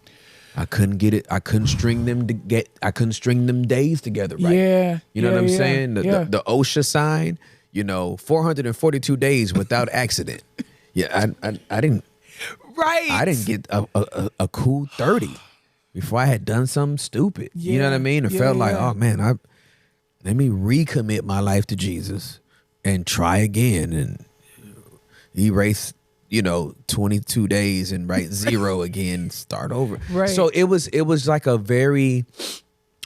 I couldn't get it. I couldn't string them days together right. Yeah. You know what I'm saying? The OSHA sign, 442 days without accident. Yeah, I didn't. Right. I didn't get a cool 30 before I had done something stupid. You know what I mean? It felt like, oh man, let me recommit my life to Jesus and try again and erase, 22 days and write 0 again, start over. Right. So it was like a very,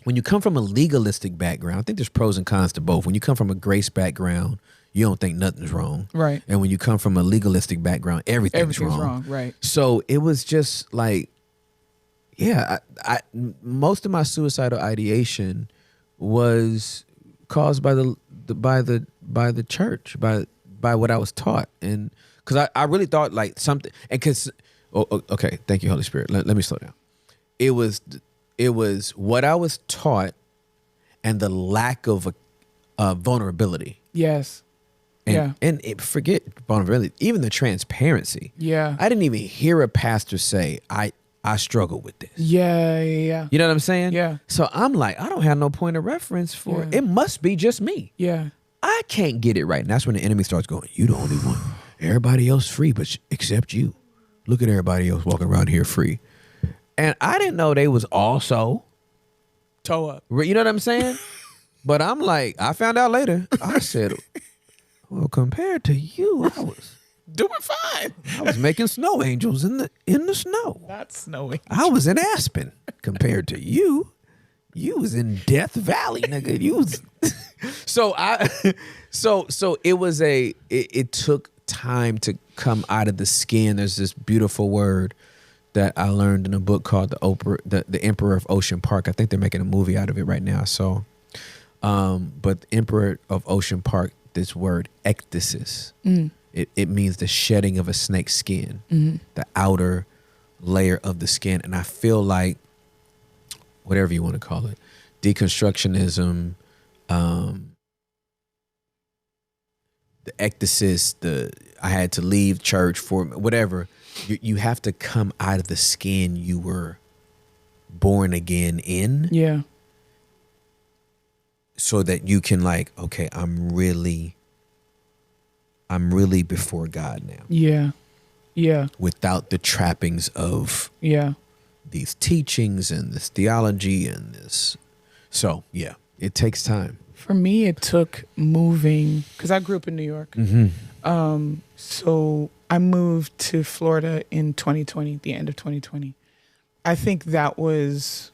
when you come from a legalistic background, I think there's pros and cons to both. When you come from a grace background, you don't think nothing's wrong. Right. And when you come from a legalistic background, everything's wrong. Right. So it was just like, yeah, I most of my suicidal ideation was caused by the church, by what I was taught. And because I really thought like something, and because, okay, thank you, Holy Spirit. Let me slow down. It was what I was taught and the lack of vulnerability. Yes. And forget vulnerability, even the transparency. Yeah. I didn't even hear a pastor say, I struggle with this. Yeah. You know what I'm saying? Yeah. So I'm like, I don't have no point of reference for it. It must be just me. Yeah. I can't get it right. And that's when the enemy starts going, you the only one. Everybody else free, but except you. Look at everybody else walking around here free. And I didn't know they was also toe up. You know what I'm saying? But I'm like, I found out later. I said, well, compared to you, I was doing fine. I was making snow angels in the snow. Not snowy. I was in Aspen compared to you. You was in Death Valley, nigga. You was so it was it took time to come out of the skin. There's this beautiful word that I learned in a book called the Emperor of Ocean Park. I think they're making a movie out of it right now. So but Emperor of Ocean Park, this word ecdysis. It means the shedding of a snake's skin, the outer layer of the skin. And I feel like, whatever you want to call it, deconstructionism, the ecdysis, I had to leave church for whatever. You have to come out of the skin you were born again in. Yeah. So that you can like, okay, I'm really before God now. Yeah. Yeah. Without the trappings of these teachings and this theology and this. So yeah, it takes time. For me, it took moving, because I grew up in New York. So I moved to Florida in 2020, the end of 2020. I think that was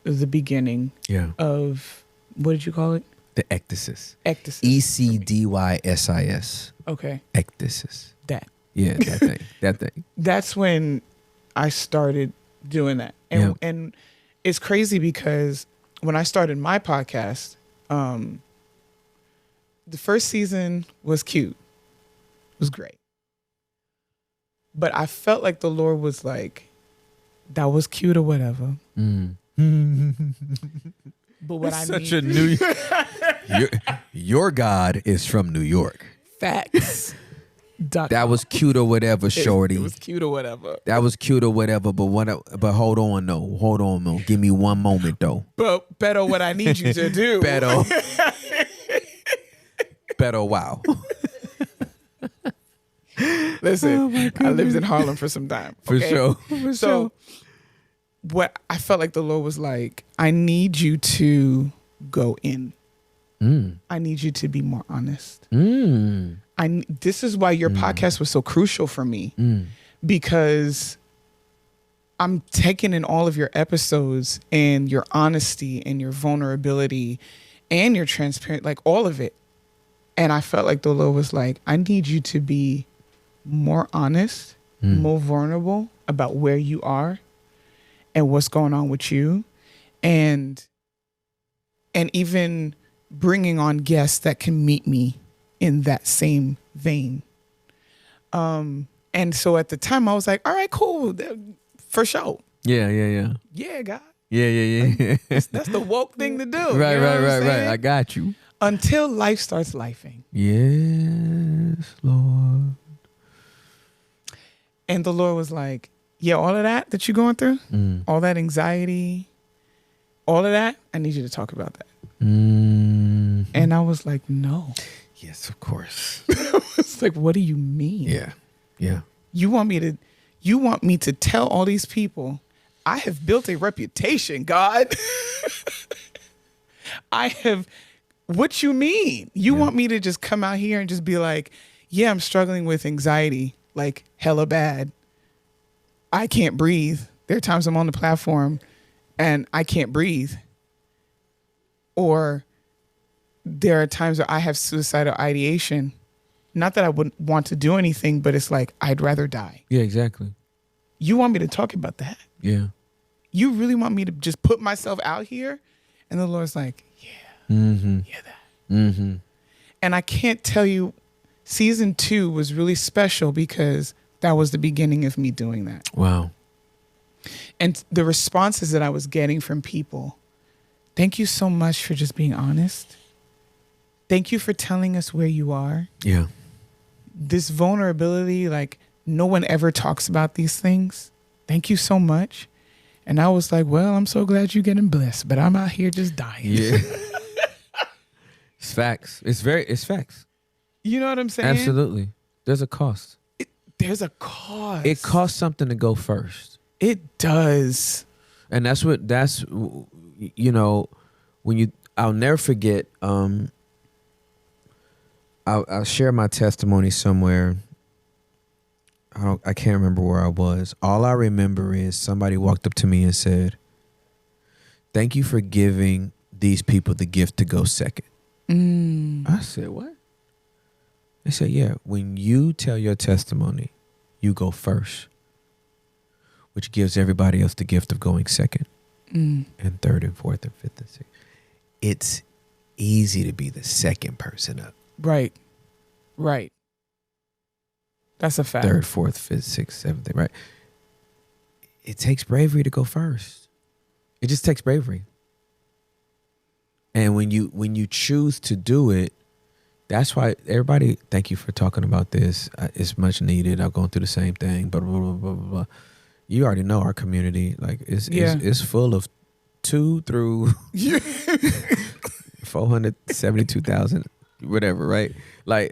the beginning Yeah. of, what did you call it? The ecdysis. Ecdysis. ECDYSIS. Okay. Ecdysis. That. Yeah, that thing. That thing. That's when I started doing that. And it's crazy because when I started my podcast, the first season was cute. It was great. But I felt like the Lord was like, that was cute or whatever. But what It's I such mean, a New your God is from New York. facts. That was cute or whatever, shorty. It was cute or whatever. That was cute or whatever, but hold on though. Hold on though. Give me one moment though. But better what I need you to do. Better. Better wow. Listen, I lived in Harlem for some time. For okay? sure. So what I felt like the Lord was like, I need you to go in. I need you to be more honest. This is why your podcast was so crucial for me, because I'm taking in all of your episodes and your honesty and your vulnerability and your transparent, like all of it. And I felt like the Lord was like, I need you to be more honest, more vulnerable about where you are and what's going on with you. And even bringing on guests that can meet me in that same vein. And so at the time I was like, all right, cool, for sure. Yeah. Yeah, God. Yeah. That's the woke thing to do. Right. You know what I'm saying? I got you. Until life starts lifing. Yes, Lord. And the Lord was like, yeah, all of that you're going through, all that anxiety, all of that, I need you to talk about that. And I was like, no. Yes, of course. It's like, what do you mean? Yeah. You want me to tell all these people I have built a reputation, God. What you mean? You want me to just come out here and just be like, yeah, I'm struggling with anxiety, like hella bad. I can't breathe. There are times I'm on the platform and I can't breathe. Or there are times where I have suicidal ideation. Not that I wouldn't want to do anything, but it's like, I'd rather die. Yeah, exactly. You want me to talk about that? Yeah. You really want me to just put myself out here? And the Lord's like, yeah, that. And I can't tell you, season 2 was really special because that was the beginning of me doing that. Wow. And the responses that I was getting from people, thank you so much for just being honest. Thank you for telling us where you are. Yeah. This vulnerability, like no one ever talks about these things. Thank you so much. And I was like, well, I'm so glad you're getting blessed, but I'm out here just dying. Yeah. It's facts. It's facts. You know what I'm saying? Absolutely. There's a cost. There's a cost. It costs something to go first. It does. And I'll never forget, I'll share my testimony somewhere. I can't remember where I was. All I remember is somebody walked up to me and said, thank you for giving these people the gift to go second. I said, what? They said, yeah, when you tell your testimony, you go first, which gives everybody else the gift of going second and third and fourth and fifth and sixth. It's easy to be the second person up. Right. That's a fact. Third, fourth, fifth, sixth, seventh, right? It takes bravery to go first. It just takes bravery. And when you choose to do it, that's why everybody, thank you for talking about this. It's much needed. I'm going through the same thing, blah, blah, blah, blah, blah. You already know our community. Like it's full of 2 through 472,000, whatever, right? But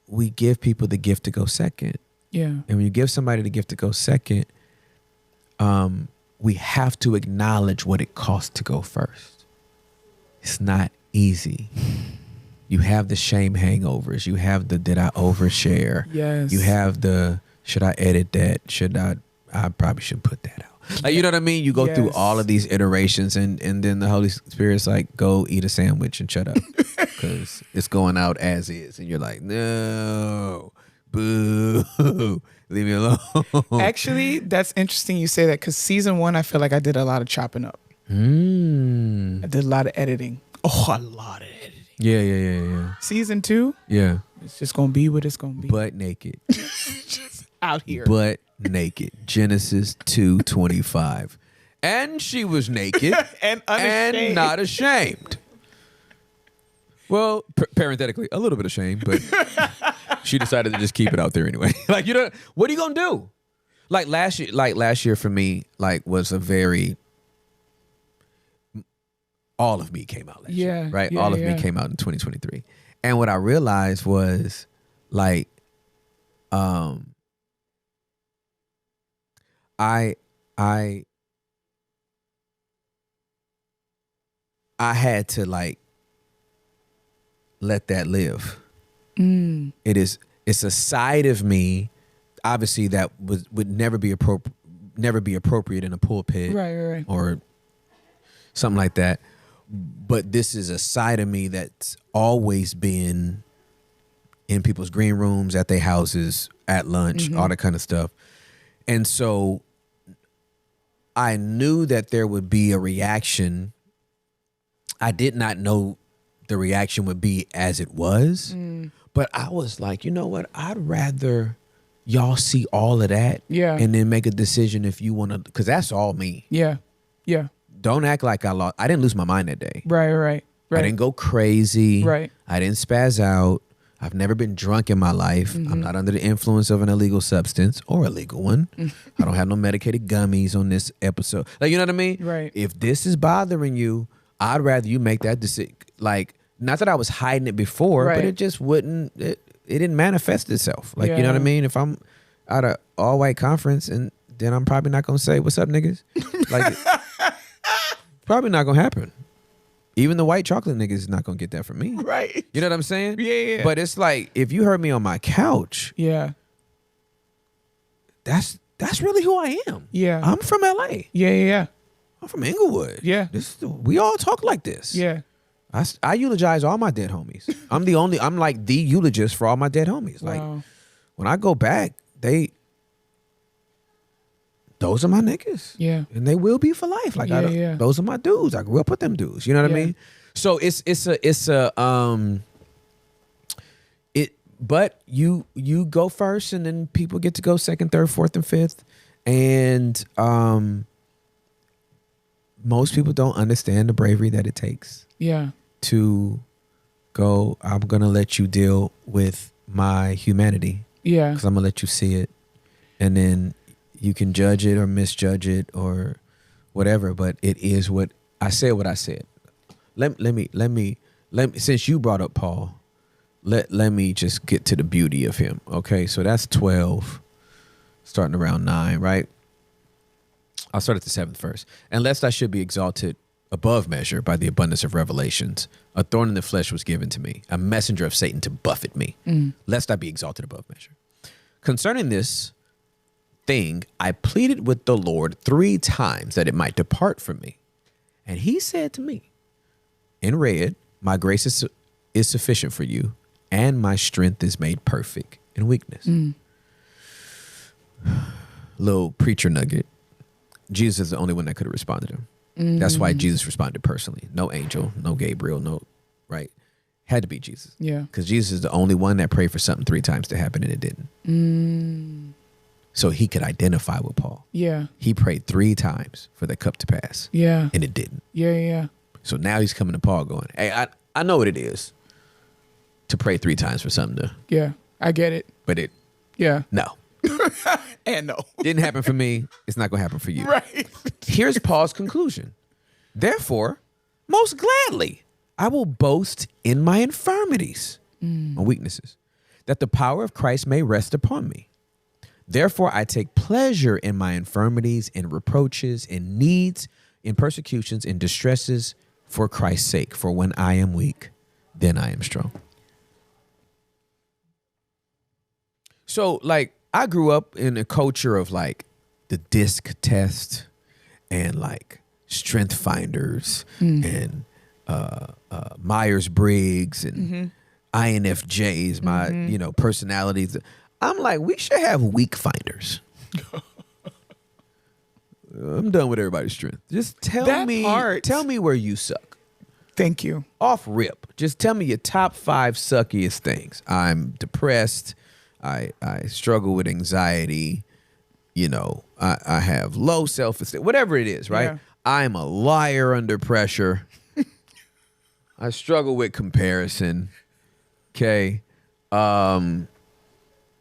we give people the gift to go second. Yeah. And when you give somebody the gift to go second, we have to acknowledge what it costs to go first. It's not easy. You have the shame hangovers. You have the did I overshare? Yes. You have the should I edit that? I probably should put that out. Like, you know what I mean? You go through all of these iterations and then the Holy Spirit's like, go eat a sandwich and shut up. Because it's going out as is. And you're like, no, boo, leave me alone. Actually, that's interesting you say that, because season 1, I feel like I did a lot of chopping up. I did a lot of editing. Oh, a lot of editing. Yeah. Season 2, Yeah. it's just going to be what it's going to be. Butt naked. Just out here. Butt naked. Genesis 2:25. And she was naked And unashamed. and not ashamed. Well, parenthetically, a little bit ashamed, but she decided to just keep it out there anyway. Like, you know, what are you gonna do? Like last year for me, like, was a very, all of me came out last year, right? Yeah, all of me came out in 2023. And what I realized was, like, I had to, like, let that live. It's a side of me, obviously, that would never be appropriate in a pulpit, Right. or something like that. But this is a side of me that's always been in people's green rooms, at their houses, at lunch, all that kind of stuff. And so I knew that there would be a reaction. I did not know the reaction would be as it was. But I was like, you know what? I'd rather y'all see all of that, and then make a decision if you want to, because that's all me. Yeah. Don't act like I didn't lose my mind that day. Right. I didn't go crazy. Right. I didn't spaz out. I've never been drunk in my life. I'm not under the influence of an illegal substance, or a legal one. I don't have no medicated gummies on this episode. Like, you know what I mean? Right. If this is bothering you, I'd rather you make that decision. Like, not that I was hiding it before, but it just wouldn't, it didn't manifest itself. Like, you know what I mean? If I'm at a all white conference, and then I'm probably not going to say, what's up, niggas? Like, probably not going to happen. Even the white chocolate niggas is not going to get that from me. Right. You know what I'm saying? Yeah. But it's like, if you heard me on my couch, that's really who I am. Yeah. I'm from LA. Yeah. I'm from Inglewood. Yeah. We all talk like this. Yeah. I eulogize all my dead homies. I'm like the eulogist for all my dead homies. Like, when I go back, those are my niggas. Yeah. And they will be for life. Like, those are my dudes. I grew up with them dudes. You know what I mean? So but you go first, and then people get to go second, third, fourth, and fifth. And most people don't understand the bravery that it takes. Yeah. To go, I'm going to let you deal with my humanity. Yeah. Because I'm going to let you see it. And then you can judge it or misjudge it or whatever. But it is what I said. Let me, since you brought up Paul, let me just get to the beauty of him. Okay. So that's 12, starting around 9, right? I'll start at the 7th verse. And lest I should be exalted above measure by the abundance of revelations, a thorn in the flesh was given to me, a messenger of Satan to buffet me, lest I be exalted above measure. Concerning this thing, I pleaded with the Lord 3 times that it might depart from me. And he said to me, in red, my grace is sufficient for you, and my strength is made perfect in weakness. Little preacher nugget. Jesus is the only one that could have responded to him. That's why Jesus responded personally. No angel, no Gabriel, right? Had to be Jesus. Yeah. Because Jesus is the only one that prayed for something 3 times to happen, and it didn't. So he could identify with Paul. Yeah. He prayed 3 times for the cup to pass. Yeah. And it didn't. Yeah. So now he's coming to Paul going, hey, I know what it is to pray 3 times for something to. Yeah. I get it. But it. Yeah. No. And no. Didn't happen for me. It's not going to happen for you. Right. Here's Paul's conclusion. Therefore, most gladly, I will boast in my infirmities, my weaknesses, that the power of Christ may rest upon me. Therefore, I take pleasure in my infirmities, in reproaches, in needs, in persecutions, in distresses for Christ's sake. For when I am weak, then I am strong. So, like, I grew up in a culture of, like, the disc test and, like, strength finders and Myers-Briggs and INFJs, my, personalities. I'm like, we should have weak finders. I'm done with everybody's strength. Just tell me where you suck. Thank you. Off rip. Just tell me your top 5 suckiest things. I'm depressed. I struggle with anxiety. I have low self-esteem. Whatever it is, right? Yeah. I'm a liar under pressure. I struggle with comparison. Okay. I'm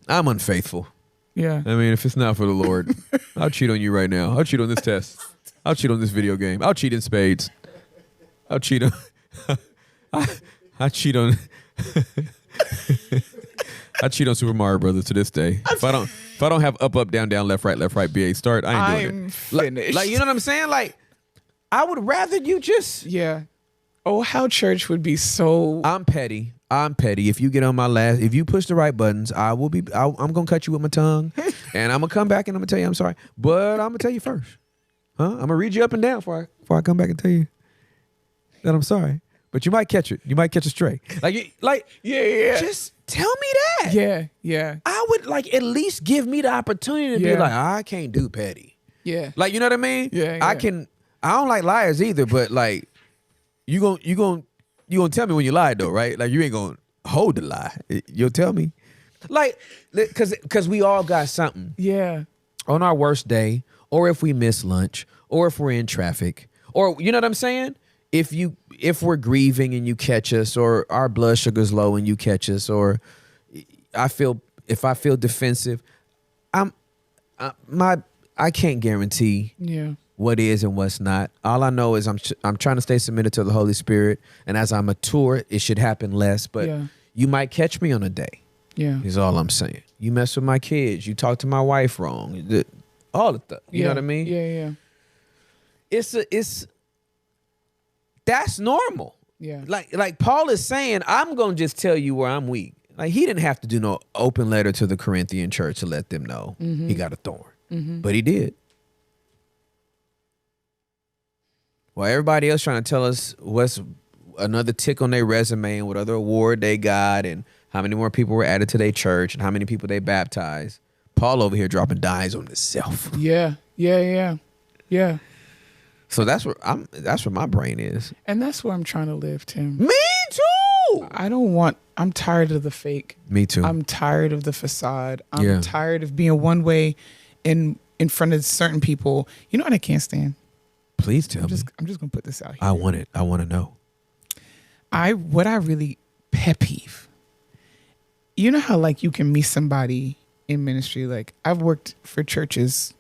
unfaithful. Yeah. I mean, if it's not for the Lord, I'll cheat on you right now. I'll cheat on this test. I'll cheat on this video game. I'll cheat in spades. I'll cheat on. I cheat on. I cheat on Super Mario Brothers to this day. If I don't have up, up, down, down, left, right, B8 start, I ain't doing I'm it. finished. Like, you know what I'm saying? Like, I would rather you just. Yeah. Oh, how church would be so. I'm petty. If you get on my last, if you push the right buttons, I'm gonna cut you with my tongue, and I'm gonna come back and I'm gonna tell you I'm sorry. But I'm gonna tell you first, I'm gonna read you up and down before I come back and tell you that I'm sorry. But you might catch it. You might catch a stray. Yeah. Just tell me that. Yeah. I would at least give me the opportunity to be like, I can't do petty. Yeah. Like, you know what I mean? Yeah. I don't like liars either, but like, you gonna tell me when you lied though, right? Like, you ain't gonna hold the lie. You'll tell me. Like, cause we all got something. Yeah. On our worst day, or if we miss lunch, or if we're in traffic, or you know what I'm saying? If we're grieving and you catch us, or our blood sugar's low and you catch us, or if I feel defensive, I can't guarantee what is and what's not. All I know is I'm trying to stay submitted to the Holy Spirit, and as I mature, it should happen less. But you might catch me on a day. Yeah, is all I'm saying. You mess with my kids. You talk to my wife wrong. All the stuff. You know what I mean? Yeah. It's that's normal. Yeah. Like Paul is saying, I'm gonna just tell you where I'm weak. Like, he didn't have to do no open letter to the Corinthian church to let them know he got a thorn, but he did. While everybody else trying to tell us what's another tick on their resume and what other award they got and how many more people were added to their church and how many people they baptized, Paul over here dropping dimes on himself. Yeah. So that's where my brain is. And that's where I'm trying to live, Tim. Me too. I'm tired of the fake. Me too. I'm tired of the facade. I'm tired of being one way in front of certain people. You know what I can't stand? Please tell me. I'm just gonna put this out here. I want it. I want to know. What I really pet peeve. You know how you can meet somebody in ministry. Like, I've worked for churches,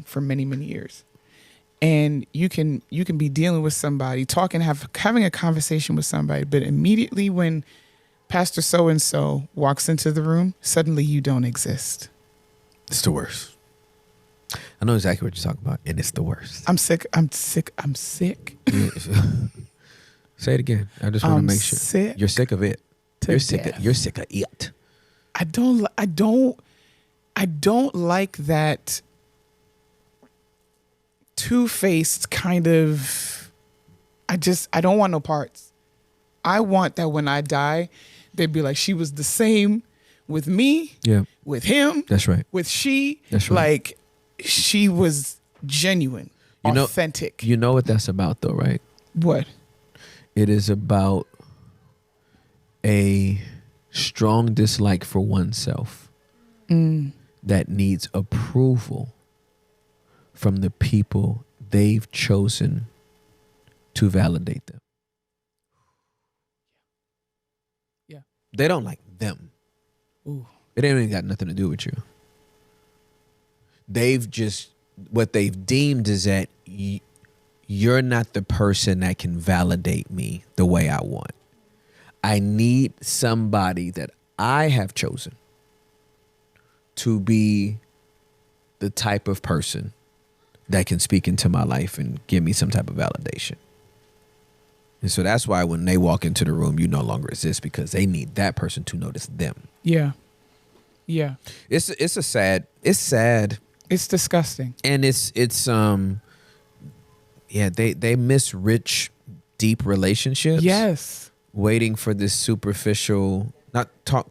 for many, many years. And you can be dealing with somebody, having a conversation with somebody, but immediately when Pastor so-and-so walks into the room, suddenly you don't exist. It's the worst. I know exactly what you're talking about, and it's the worst. I'm sick. Say it again. I just want to make sure. Sick. You're sick of it. You're sick of it. I don't like that two-faced kind of. I don't want no parts. I want that when I die, they'd be like, she was the same with me, with him, that's right, with she, that's right. Like, she was genuine, authentic. You know what that's about though, right? What? It is about a strong dislike for oneself that needs approval from the people they've chosen to validate them. Yeah. They don't like them. Ooh. It ain't even got nothing to do with you. What they've deemed is that you're not the person that can validate me the way I want. I need somebody that I have chosen to be the type of person that can speak into my life and give me some type of validation. And so that's why when they walk into the room, you no longer exist because they need that person to notice them. Yeah. Yeah. It's sad. It's disgusting. And they miss rich, deep relationships. Yes. Waiting for this superficial,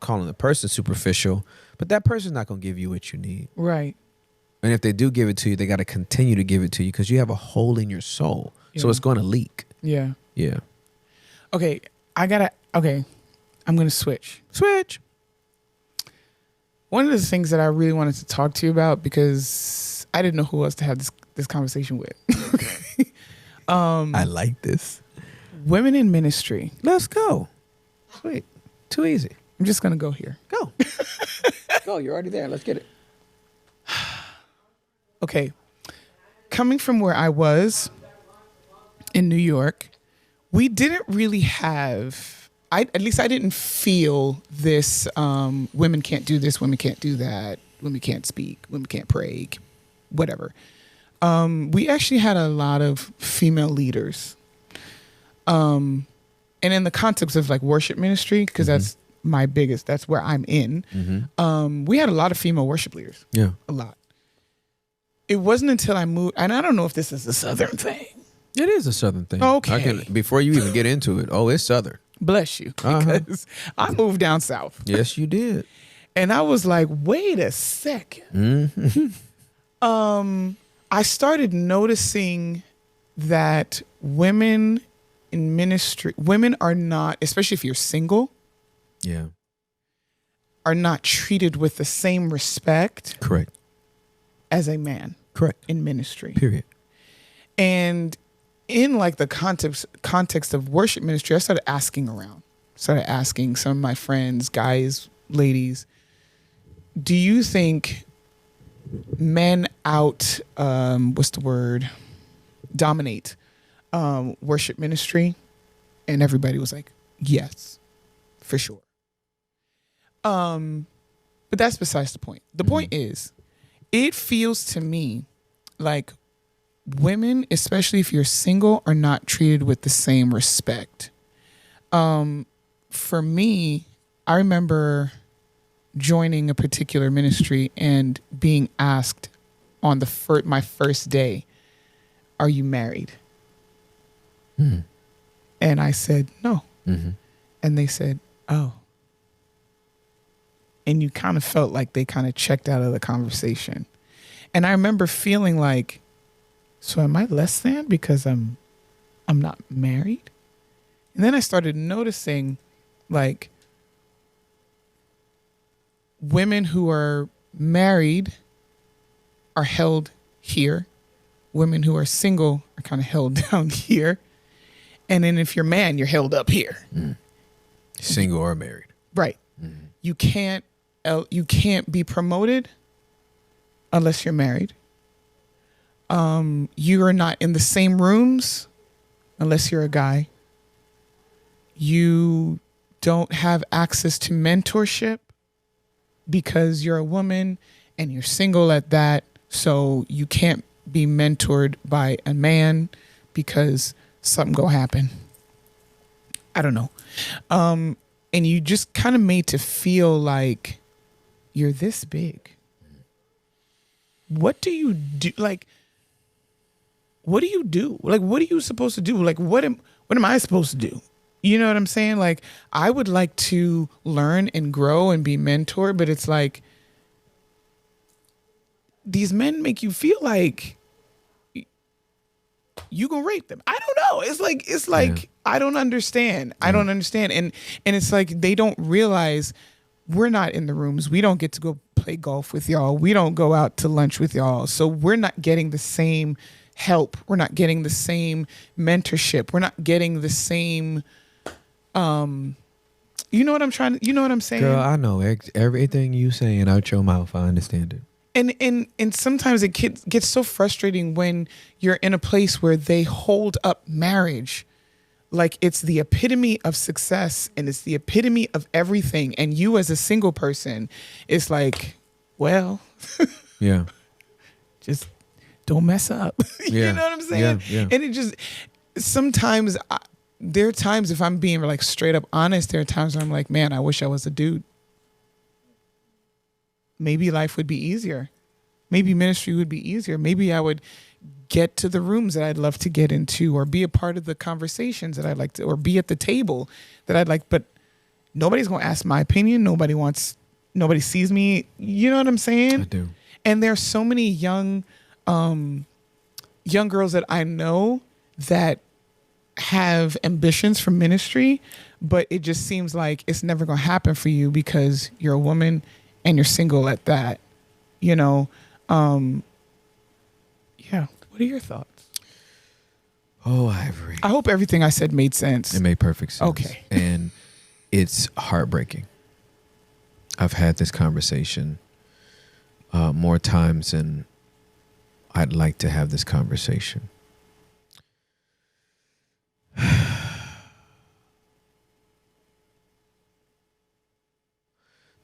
calling the person superficial, but that person's not going to give you what you need. Right. And if they do give it to you, they got to continue to give it to you because you have a hole in your soul. Yeah. So it's going to leak. Yeah. Yeah. Okay. I'm going to switch. One of the things that I really wanted to talk to you about, because I didn't know who else to have this conversation with. I like this. Women in ministry. Let's go. Sweet. Too easy. I'm just going to go here. Go. Go. You're already there. Let's get it. Okay. Coming from where I was in New York, we didn't really have, at least I didn't feel this, women can't do this, women can't do that, women can't speak, women can't pray, whatever. We actually had a lot of female leaders. And in the context of like worship ministry, because that's where I'm in. Mm-hmm. We had a lot of female worship leaders. Yeah. A lot. It wasn't until I moved, and I don't know if this is a Southern thing. It is a Southern thing. Okay. Before you even get into it, it's Southern. Bless you. Because I moved down south. Yes, you did. And I was like, wait a second. Mm-hmm. I started noticing that women in ministry, women are not, especially if you're single, are not treated with the same respect. Correct. As a man. Correct. In ministry. Period. And in like the context of worship ministry, I started asking around. Started asking some of my friends, guys, ladies, do you think men dominate worship ministry? And everybody was like, yes, for sure. But that's besides the point. The point is, it feels to me like women, especially if you're single, are not treated with the same respect. For me, I remember joining a particular ministry and being asked on my first day, "Are you married?" Mm-hmm. And I said, "No." Mm-hmm. And they said, "Oh." And you kind of felt like they kind of checked out of the conversation. And I remember feeling like, so am I less than because I'm not married? And then I started noticing like women who are married are held here. Women who are single are kind of held down here. And then if you're man, you're held up here. Mm. Single or married. Right. Mm-hmm. You can't be promoted unless you're married. You are not in the same rooms unless you're a guy. You don't have access to mentorship because you're a woman and you're single at that. So you can't be mentored by a man because something go happen. I don't know. And you just kind of made to feel like you're this big. What do you do? Like, what do you do? Like, what are you supposed to do? Like, what am I supposed to do? You know what I'm saying? Like, I would like to learn and grow and be mentored, but it's like these men make you feel like you gonna rape them. I don't know. It's like I don't understand. I don't understand. And it's like they don't realize we're not in the rooms. We don't get to go play golf with y'all. We don't go out to lunch with y'all. So we're not getting the same help. We're not getting the same mentorship. We're not getting the same you know what I'm saying? Girl, I know everything you saying out your mouth. I understand it. And sometimes it gets so frustrating when you're in a place where they hold up marriage like it's the epitome of success and it's the epitome of everything. And you as a single person, it's like, well, yeah, just don't mess up. You know what I'm saying? Yeah. And it just sometimes there are times, if I'm being like straight up honest, there are times where I'm like, man, I wish I was a dude. Maybe life would be easier. Maybe ministry would be easier. Maybe I would get to the rooms that I'd love to get into, or be a part of the conversations that I'd like to, or be at the table that I'd like. But nobody's going to ask my opinion. Nobody sees me. You know what I'm saying? I do. And there's so many young girls that I know that have ambitions for ministry, but it just seems like it's never going to happen for you because you're a woman and you're single at that, you know? Yeah. What are your thoughts? Oh, Ivory. I hope everything I said made sense. It made perfect sense. Okay. And it's heartbreaking. I've had this conversation more times than I'd like to have this conversation.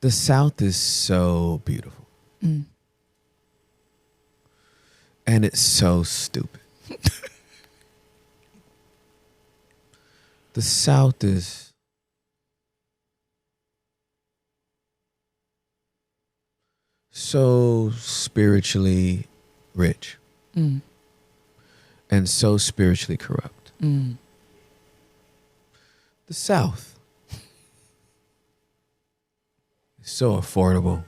The South is so beautiful. Mm. And it's so stupid. The South is so spiritually rich. Mm. And so spiritually corrupt. Mm. The South is so affordable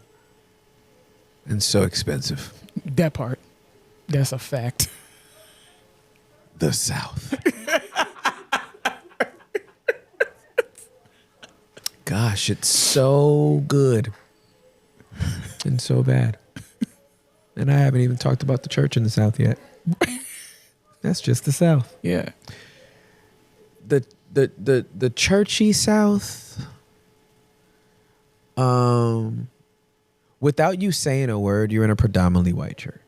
and so expensive. That part. That's a fact. The South. Gosh, it's so good and so bad. And I haven't even talked about the church in the South yet. That's just the South. Yeah. The churchy South, without you saying a word, you're in a predominantly white church.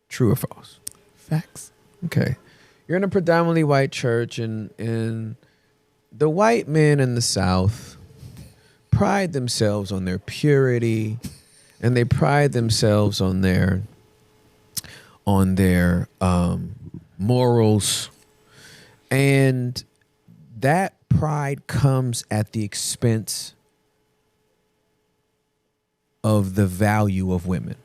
True or false? Facts. Okay. You're in a predominantly white church, and the white men in the South pride themselves on their purity, and they pride themselves on their morals, and that pride comes at the expense of the value of women.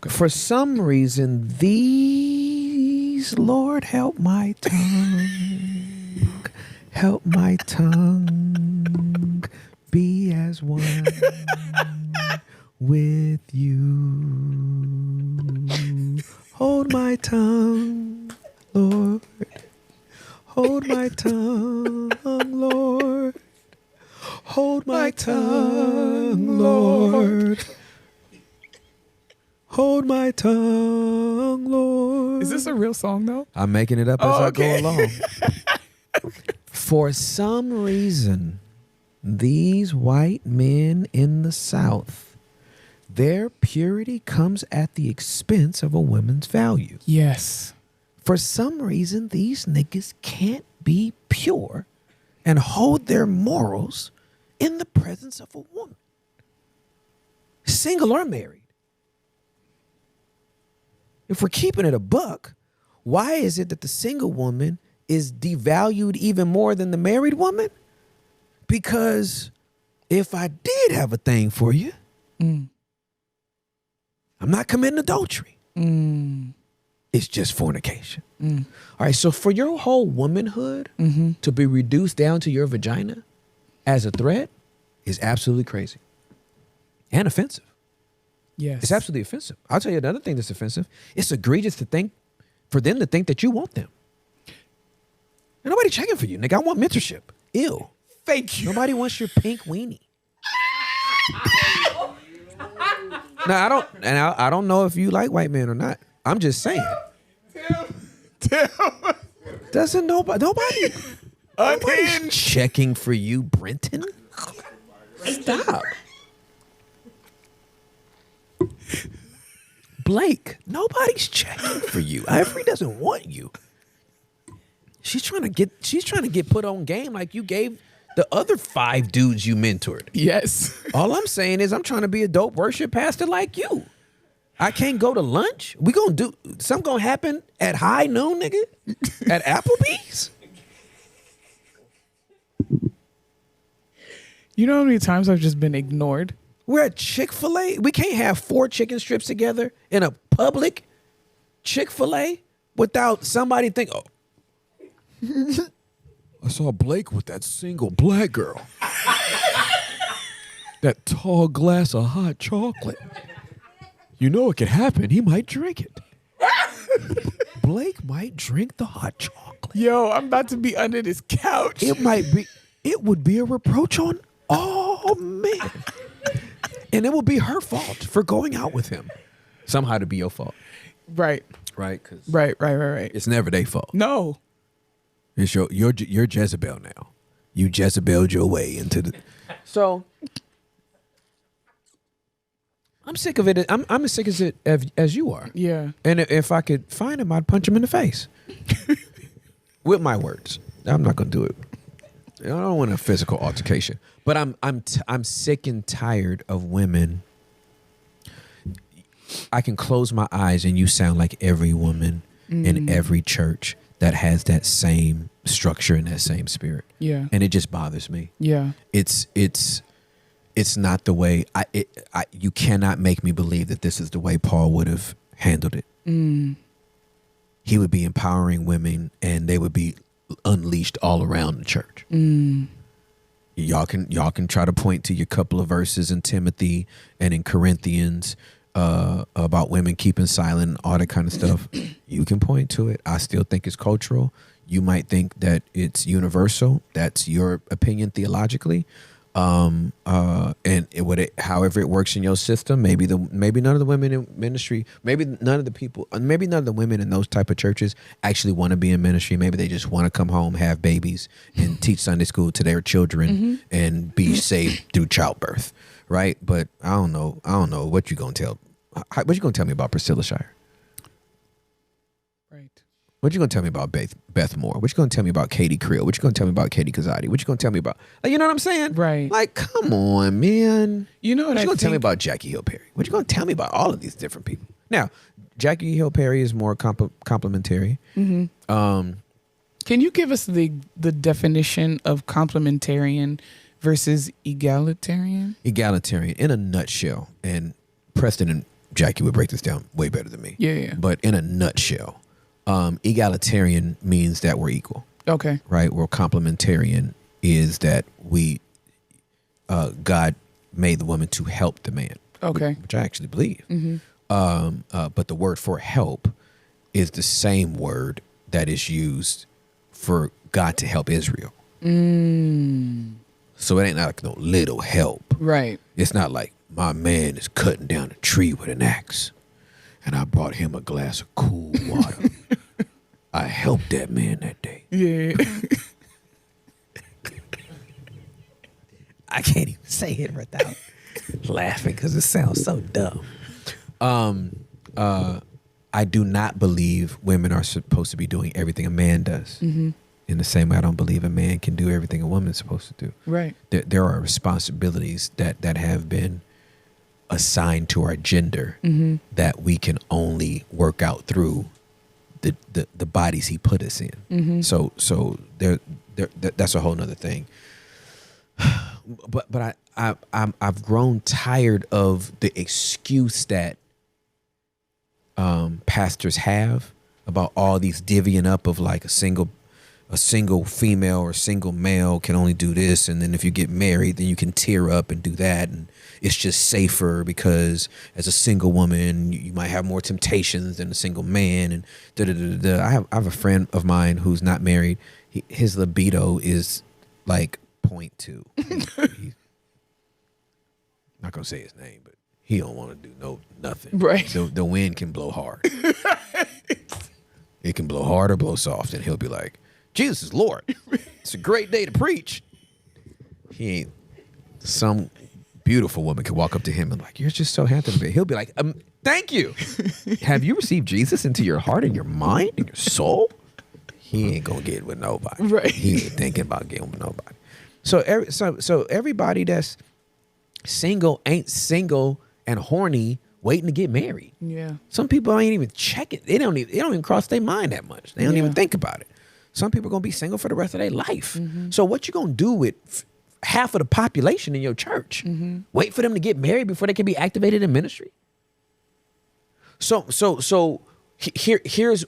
For some reason, these, Lord, help my tongue be as one with you. Hold my tongue, Lord. Hold my tongue, Lord. Hold my tongue, Lord. Hold my tongue, Lord. Is this a real song though? I'm making it up as I go along. For some reason, these white men in the South, their purity comes at the expense of a woman's value. Yes. For some reason, these niggas can't be pure and hold their morals in the presence of a woman, single or married. If we're keeping it a buck, why is it that the single woman is devalued even more than the married woman? Because if I did have a thing for you, I'm not committing adultery. It's just fornication. All right, so for your whole womanhood to be reduced down to your vagina as a threat is absolutely crazy and offensive. Yes. It's absolutely offensive. I'll tell you another thing that's offensive. It's egregious for them to think that you want them. Ain't nobody checking for you, nigga. I want mentorship. Ew. Thank you. Nobody wants your pink weenie. Now, I don't know if you like white men or not. I'm just saying. Tim. Doesn't nobody's Unhinged. checking for you, Brenton? Stop. Blake, nobody's checking for you. Ivory doesn't want you. She's trying to get put on game like you gave the other 5 dudes you mentored. Yes. All I'm saying is I'm trying to be a dope worship pastor like you. I can't go to lunch? We gonna do something gonna happen at high noon, nigga? At Applebee's? You know how many times I've just been ignored? We're at Chick-fil-A. We can't have 4 chicken strips together in a public Chick-fil-A without somebody think, oh, I saw Blake with that single black girl. That tall glass of hot chocolate. You know it could happen. He might drink it. Blake might drink the hot chocolate. Yo, I'm about to be under this couch. It would be a reproach on all men. And it will be her fault for going out with him. Somehow to be your fault. Right. Right? 'Cause Right. it's never their fault. No. It's you're Jezebel now. You Jezebel'd your way into the... So... I'm sick of it. I'm as sick as it as you are. Yeah. And if I could find him, I'd punch him in the face. With my words. I'm not gonna do it. I don't want a physical altercation. But I'm sick and tired of women. I can close my eyes and you sound like every woman in every church that has that same structure and that same spirit. Yeah. And it just bothers me. Yeah. It's not the way you cannot make me believe that this is the way Paul would have handled it. He would be empowering women and they would be unleashed all around the church. Y'all can try to point to your couple of verses in Timothy and in Corinthians about women keeping silent and all that kind of stuff. You can point to it. I still think it's cultural. You might think that it's universal. That's your opinion theologically. And however it works in your system, maybe none of the women in ministry, maybe none of the women in those type of churches actually want to be in ministry. Maybe they just want to come home, have babies, and teach Sunday school to their children and be saved through childbirth, right? But I don't know what you gonna tell. What you gonna tell me about Priscilla Shire? Right. What you gonna tell me about Beth Moore? What you gonna tell me about Katie Creel? What you gonna tell me about Katie Kazadi? What you gonna tell me about? You know what I'm saying? Right. Like, come on, man. You know what you I gonna tell me think? about Jackie Hill Perry? What you gonna tell me about all of these different people? Now, Jackie Hill Perry is more complimentary. Can you give us the definition of complementarian versus egalitarian? Egalitarian, in a nutshell, and Preston and Jackie would break this down way better than me. Yeah. But in a nutshell, egalitarian means that we're equal. Okay. Right? Well, complementarian is that God made the woman to help the man. Okay. Which I actually believe. But the word for help is the same word that is used for God to help Israel. So it ain't like no little help. Right. It's not like my man is cutting down a tree with an axe and I brought him a glass of cool water. I helped that man that day. Yeah. I can't even say it without laughing because it sounds so dumb. I do not believe women are supposed to be doing everything a man does. In the same way, I don't believe a man can do everything a woman is supposed to do. Right. There are responsibilities that have been assigned to our gender that we can only work out through the bodies he put us in. So that's a whole nother thing. But I've grown tired of the excuse that pastors have about all these divvying up of like a single female or a single male can only do this, and then if you get married then you can tear up and do that, and it's just safer because as a single woman you might have more temptations than a single man, and I have a friend of mine who's not married. His libido is like 0.2. He's not gonna say his name, but he don't want to do nothing. Right. The wind can blow hard. It can blow hard or blow soft, and he'll be like, Jesus is Lord. It's a great day to preach. He ain't. Some beautiful woman can walk up to him and like, you're just so handsome. He'll be like, thank you. Have you received Jesus into your heart and your mind and your soul? He ain't gonna get with nobody. Right. He ain't thinking about getting with nobody. So everybody that's single ain't single and horny waiting to get married. Yeah. Some people ain't even check it. It don't even cross their mind that much. They don't even think about it. Some people are gonna be single for the rest of their life. So what you gonna do with half of the population in your church? Wait for them to get married before they can be activated in ministry? So here's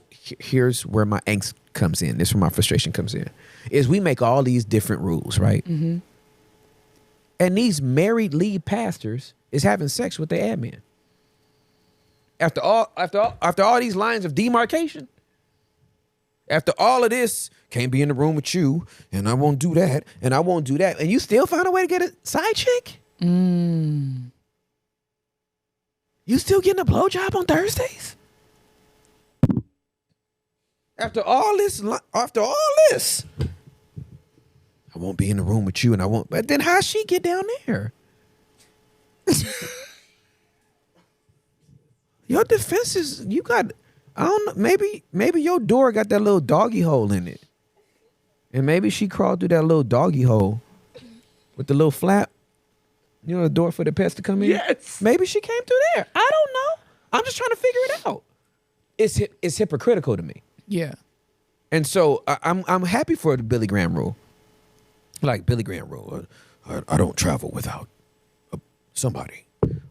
where my angst comes in. This is where my frustration comes in. Is we make all these different rules, right? And these married lead pastors is having sex with their admin. After all these lines of demarcation. After all of this, can't be in the room with you, and I won't do that, and I won't do that, and you still find a way to get a side chick? You still getting a blowjob on Thursdays? After all this, I won't be in the room with you, and I won't. But then how'd she get down there? Your defense is you got. I don't know. Maybe your door got that little doggy hole in it, and maybe she crawled through that little doggy hole with the little flap. You know, the door for the pets to come in. Yes. Maybe she came through there. I don't know. I'm just trying to figure it out. It's hypocritical to me. Yeah. And so I'm happy for the Billy Graham rule. Like Billy Graham rule. I don't travel without somebody.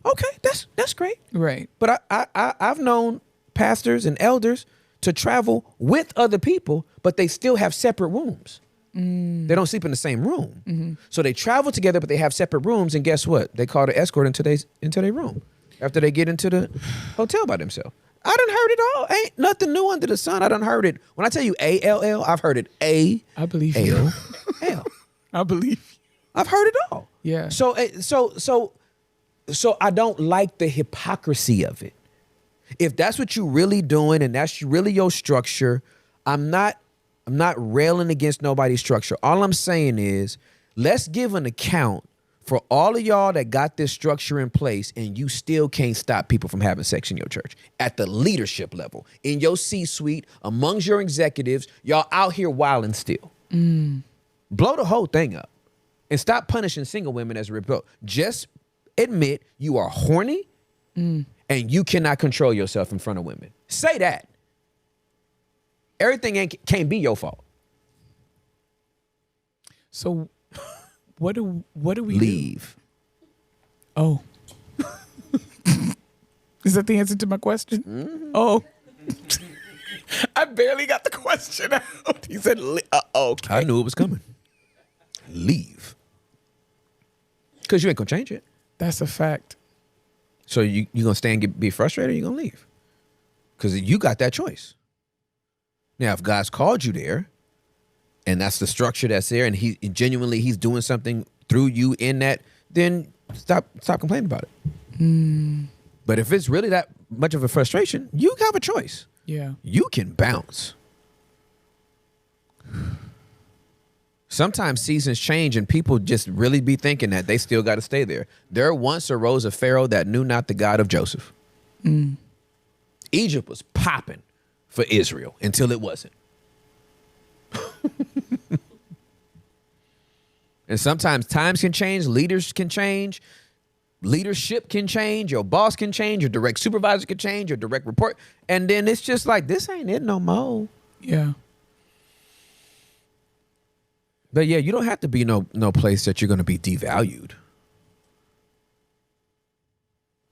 Okay, that's great. Right. But I've known pastors and elders to travel with other people, but they still have separate rooms. They don't sleep in the same room. So they travel together, but they have separate rooms. And guess what? They call the escort into their room after they get into the hotel by themselves. I done heard it all. Ain't nothing new under the sun. I done heard it. When I tell you ALL, I've heard it I believe you. L. I believe you. I've heard it all. Yeah. So I don't like the hypocrisy of it. If that's what you're really doing and that's really your structure, I'm not railing against nobody's structure. All I'm saying is let's give an account for all of y'all that got this structure in place and you still can't stop people from having sex in your church. At the leadership level, in your C-suite, amongst your executives, y'all out here wilding still. Blow the whole thing up and stop punishing single women as a result. Just admit you are horny and you cannot control yourself in front of women. Say that. Everything can't be your fault. So what do we Leave. do? Oh. Is that the answer to my question? Oh. I barely got the question out. He said, okay. I knew it was coming. Leave. Because you ain't going to change it. That's a fact. So you going to stay and be frustrated or you going to leave? Because you got that choice. Now, if God's called you there and that's the structure that's there and he's doing something through you in that, then stop complaining about it. But if it's really that much of a frustration, you have a choice. Yeah. You can bounce. Sometimes seasons change and people just really be thinking that they still got to stay there. There once arose a Pharaoh that knew not the God of Joseph. Egypt was popping for Israel until it wasn't. And sometimes times can change, leaders can change, leadership can change, your boss can change, your direct supervisor can change, your direct report. And then it's just like, this ain't it no more. Yeah. But yeah, you don't have to be no place that you're going to be devalued.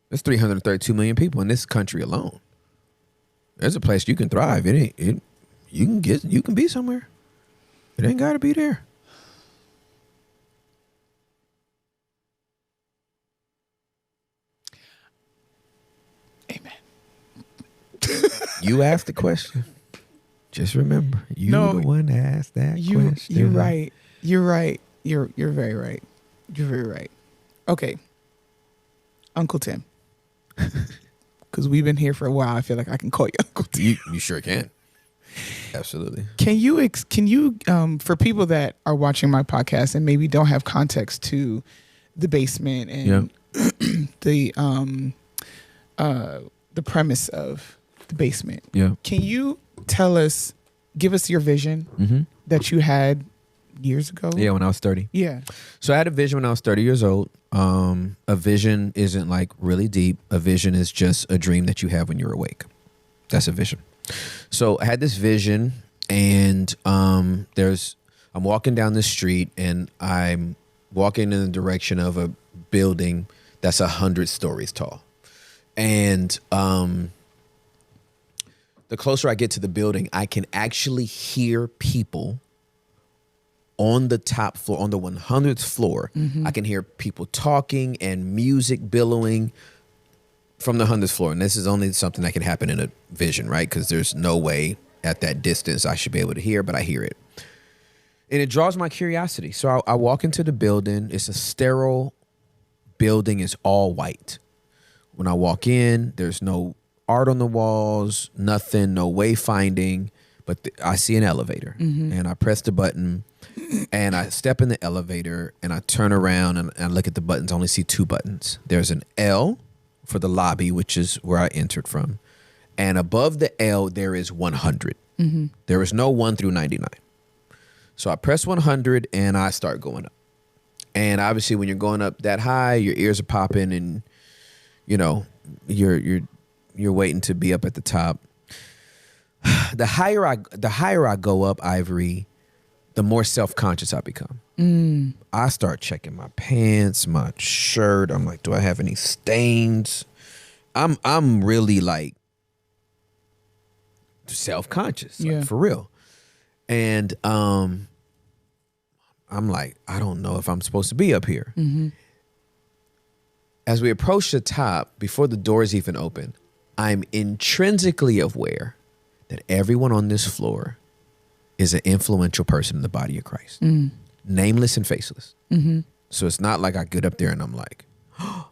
There's 332 million people in this country alone. There's a place you can thrive. You can be somewhere. It ain't got to be there. Amen. You asked the question. Just remember, the one that asked that question. You're right. You're right. You're very right. You're very right. Okay. Uncle Tim. Because we've been here for a while. I feel like I can call you Uncle Tim. You sure can. Absolutely. Can you for people that are watching my podcast and maybe don't have context to the basement and the premise of the basement. Yeah. Can you give us your vision that you had years ago. Yeah, when I was 30. Yeah. So I had a vision when I was 30 years old. A vision isn't like really deep. A vision is just a dream that you have when you're awake. That's a vision. So I had this vision, and I'm walking down the street, and I'm walking in the direction of a building that's 100 stories tall. And the closer I get to the building, I can actually hear people on the top floor, on the 100th floor. I can hear people talking and music billowing from the 100th floor. And this is only something that can happen in a vision, right? Because there's no way at that distance I should be able to hear, but I hear it. And it draws my curiosity. So I walk into the building. It's a sterile building. It's all white. When I walk in, there's no art on the walls, nothing, no wayfinding, but I see an elevator, and I press the button, and I step in the elevator, and I turn around, and I look at the buttons. I only see 2 buttons. There's an L for the lobby, which is where I entered from, and above the L, there is 100. There is no 1 through 99. So I press 100, and I start going up. And obviously, when you're going up that high, your ears are popping, and you know you're waiting to be up at the top. The higher I go up, Ivory, the more self-conscious I become. I start checking my pants, my shirt. I'm like, do I have any stains? I'm really like self-conscious, like, for real. And I'm like, I don't know if I'm supposed to be up here. As we approach the top, before the doors even open, I'm intrinsically aware that everyone on this floor is an influential person in the body of Christ, nameless and faceless. So it's not like I get up there and I'm like, oh,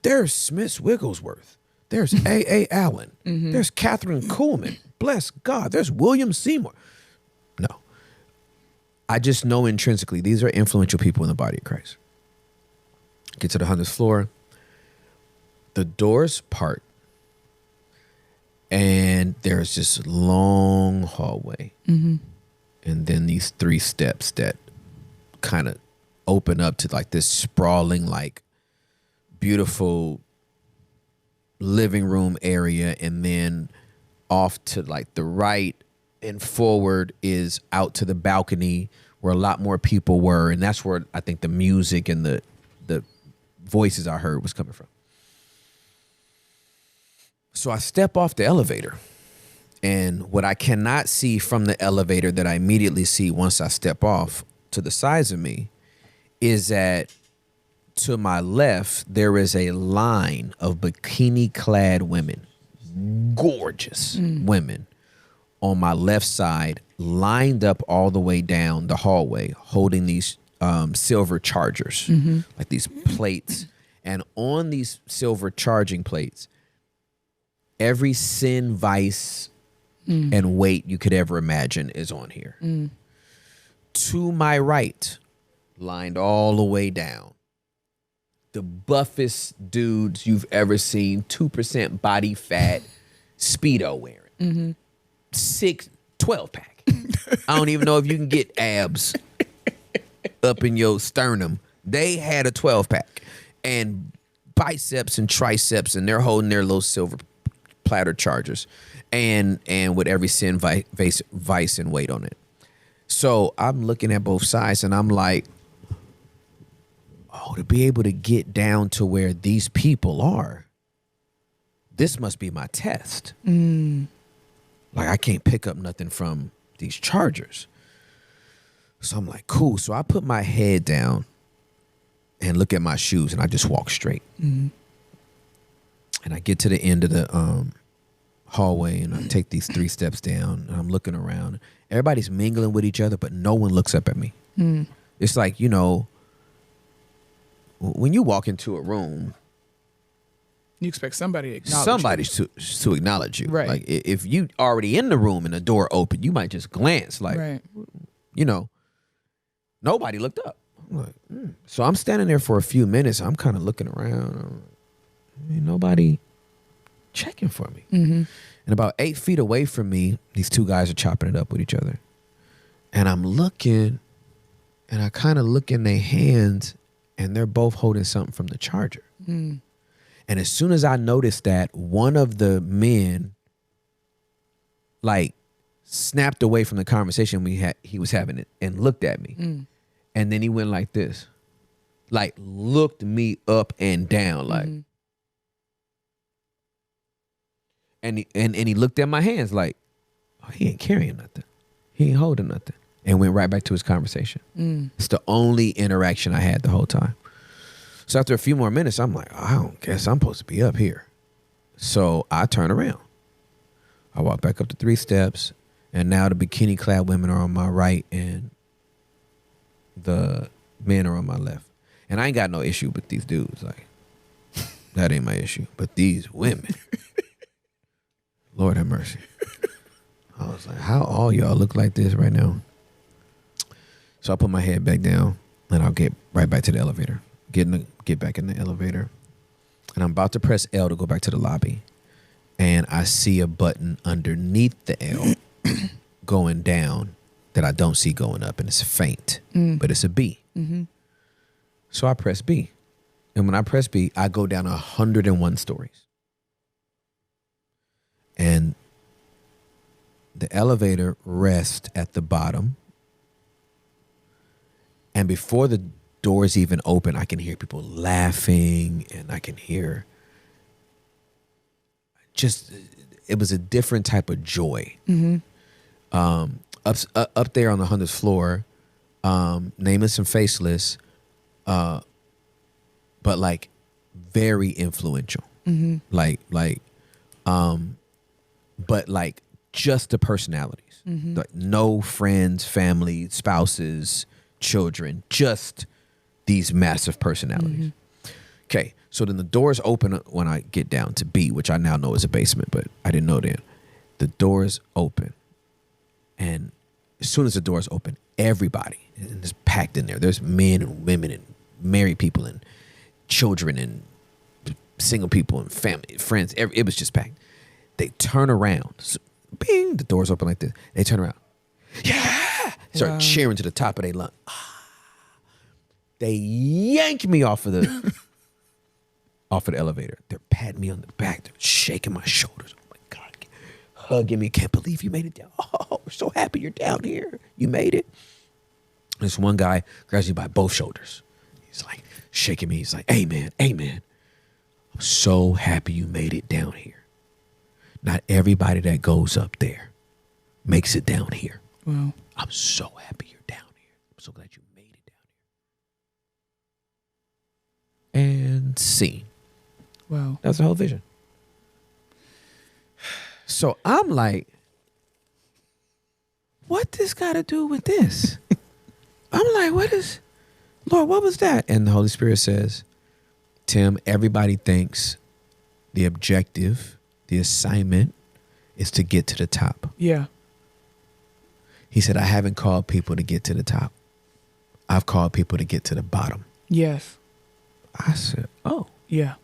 there's Smith Wigglesworth, there's A.A. Allen, there's Catherine Kuhlman, bless God, there's William Seymour. No, I just know intrinsically these are influential people in the body of Christ. Get to the 100th floor, the doors part, and there's this long hallway. And then these 3 steps that kind of open up to like this sprawling, like beautiful living room area. And then off to like the right and forward is out to the balcony where a lot more people were. And that's where I think the music and the voices I heard was coming from. So I step off the elevator, and what I cannot see from the elevator that I immediately see once I step off to the sides of me is that to my left, there is a line of bikini-clad women, gorgeous women, on my left side, lined up all the way down the hallway, holding these silver chargers, like these plates. And on these silver charging plates, every sin, vice, and weight you could ever imagine is on here. To my right, lined all the way down, the buffest dudes you've ever seen, 2% body fat, Speedo wearing, 12-pack. I don't even know if you can get abs up in your sternum. They had a 12-pack and biceps and triceps, and they're holding their little silver platter chargers, and with every sin, vice, and weight on it. So I'm looking at both sides, and I'm like, oh, to be able to get down to where these people are, this must be my test. Like, I can't pick up nothing from these chargers. So I'm like, cool. So I put my head down and look at my shoes, and I just walk straight. And I get to the end of the hallway, and I take these 3 steps down, and I'm looking around. Everybody's mingling with each other, but no one looks up at me. It's like, you know, when you walk into a room, you expect somebody to acknowledge somebody to acknowledge you. Right. Like, if you already in the room and the door open, you might just glance, like, you know, nobody looked up. I'm like, So I'm standing there for a few minutes. I'm kind of looking around. Ain't nobody checking for me. And about 8 feet away from me, these 2 guys are chopping it up with each other. And I'm looking, And I kind of look in their hands, and they're both holding something from the charger. And as soon as I noticed that, one of the men like snapped away from the conversation he was having and looked at me. And then he went like this, like looked me up and down, like, and he looked at my hands like, oh, he ain't carrying nothing. He ain't holding nothing. And went right back to his conversation. It's the only interaction I had the whole time. So after a few more minutes, I'm like, I don't guess I'm supposed to be up here. So I turn around. I walk back up the 3 steps, and now the bikini-clad women are on my right, and the men are on my left. And I ain't got no issue with these dudes. Like, that ain't my issue. But these women, Lord have mercy. I was like, how all y'all look like this right now? So I put my head back down, and I'll get right back to the elevator. Get back in the elevator. And I'm about to press L to go back to the lobby. And I see a button underneath the L going down that I don't see going up. And it's faint, but it's a B. So I press B. And when I press B, I go down 101 stories. And the elevator rests at the bottom. And before the doors even open, I can hear people laughing, and I can hear it was a different type of joy. Up there on the 100th floor, nameless and faceless, but like very influential. But like just the personalities, like no friends, family, spouses, children, just these massive personalities. Okay, so then the doors open when I get down to B, which I now know is a basement, but I didn't know then. The doors open, and as soon as the doors open, everybody is packed in there. There's men and women and married people and children and single people and family, friends. It was just packed. They turn around. So, bing, the doors open like this. They turn around. Yeah! Start cheering to the top of their lungs. They yank me off of the elevator. They're patting me on the back. They're shaking my shoulders. Oh my God. Hugging me. Can't believe you made it down. Oh, we're so happy you're down here. You made it. This one guy grabs me by both shoulders. He's like shaking me. He's like, amen, amen. I'm so happy you made it down here. Not everybody that goes up there makes it down here. Wow. I'm so happy you're down here. I'm so glad you made it down here. And scene. Wow. That's the whole vision. So I'm like, what this got to do with this? I'm like, Lord, what was that? And the Holy Spirit says, Tim, everybody thinks the objective, the assignment is to get to the top. Yeah. He said, I haven't called people to get to the top. I've called people to get to the bottom. Yes. I said, oh. Yeah.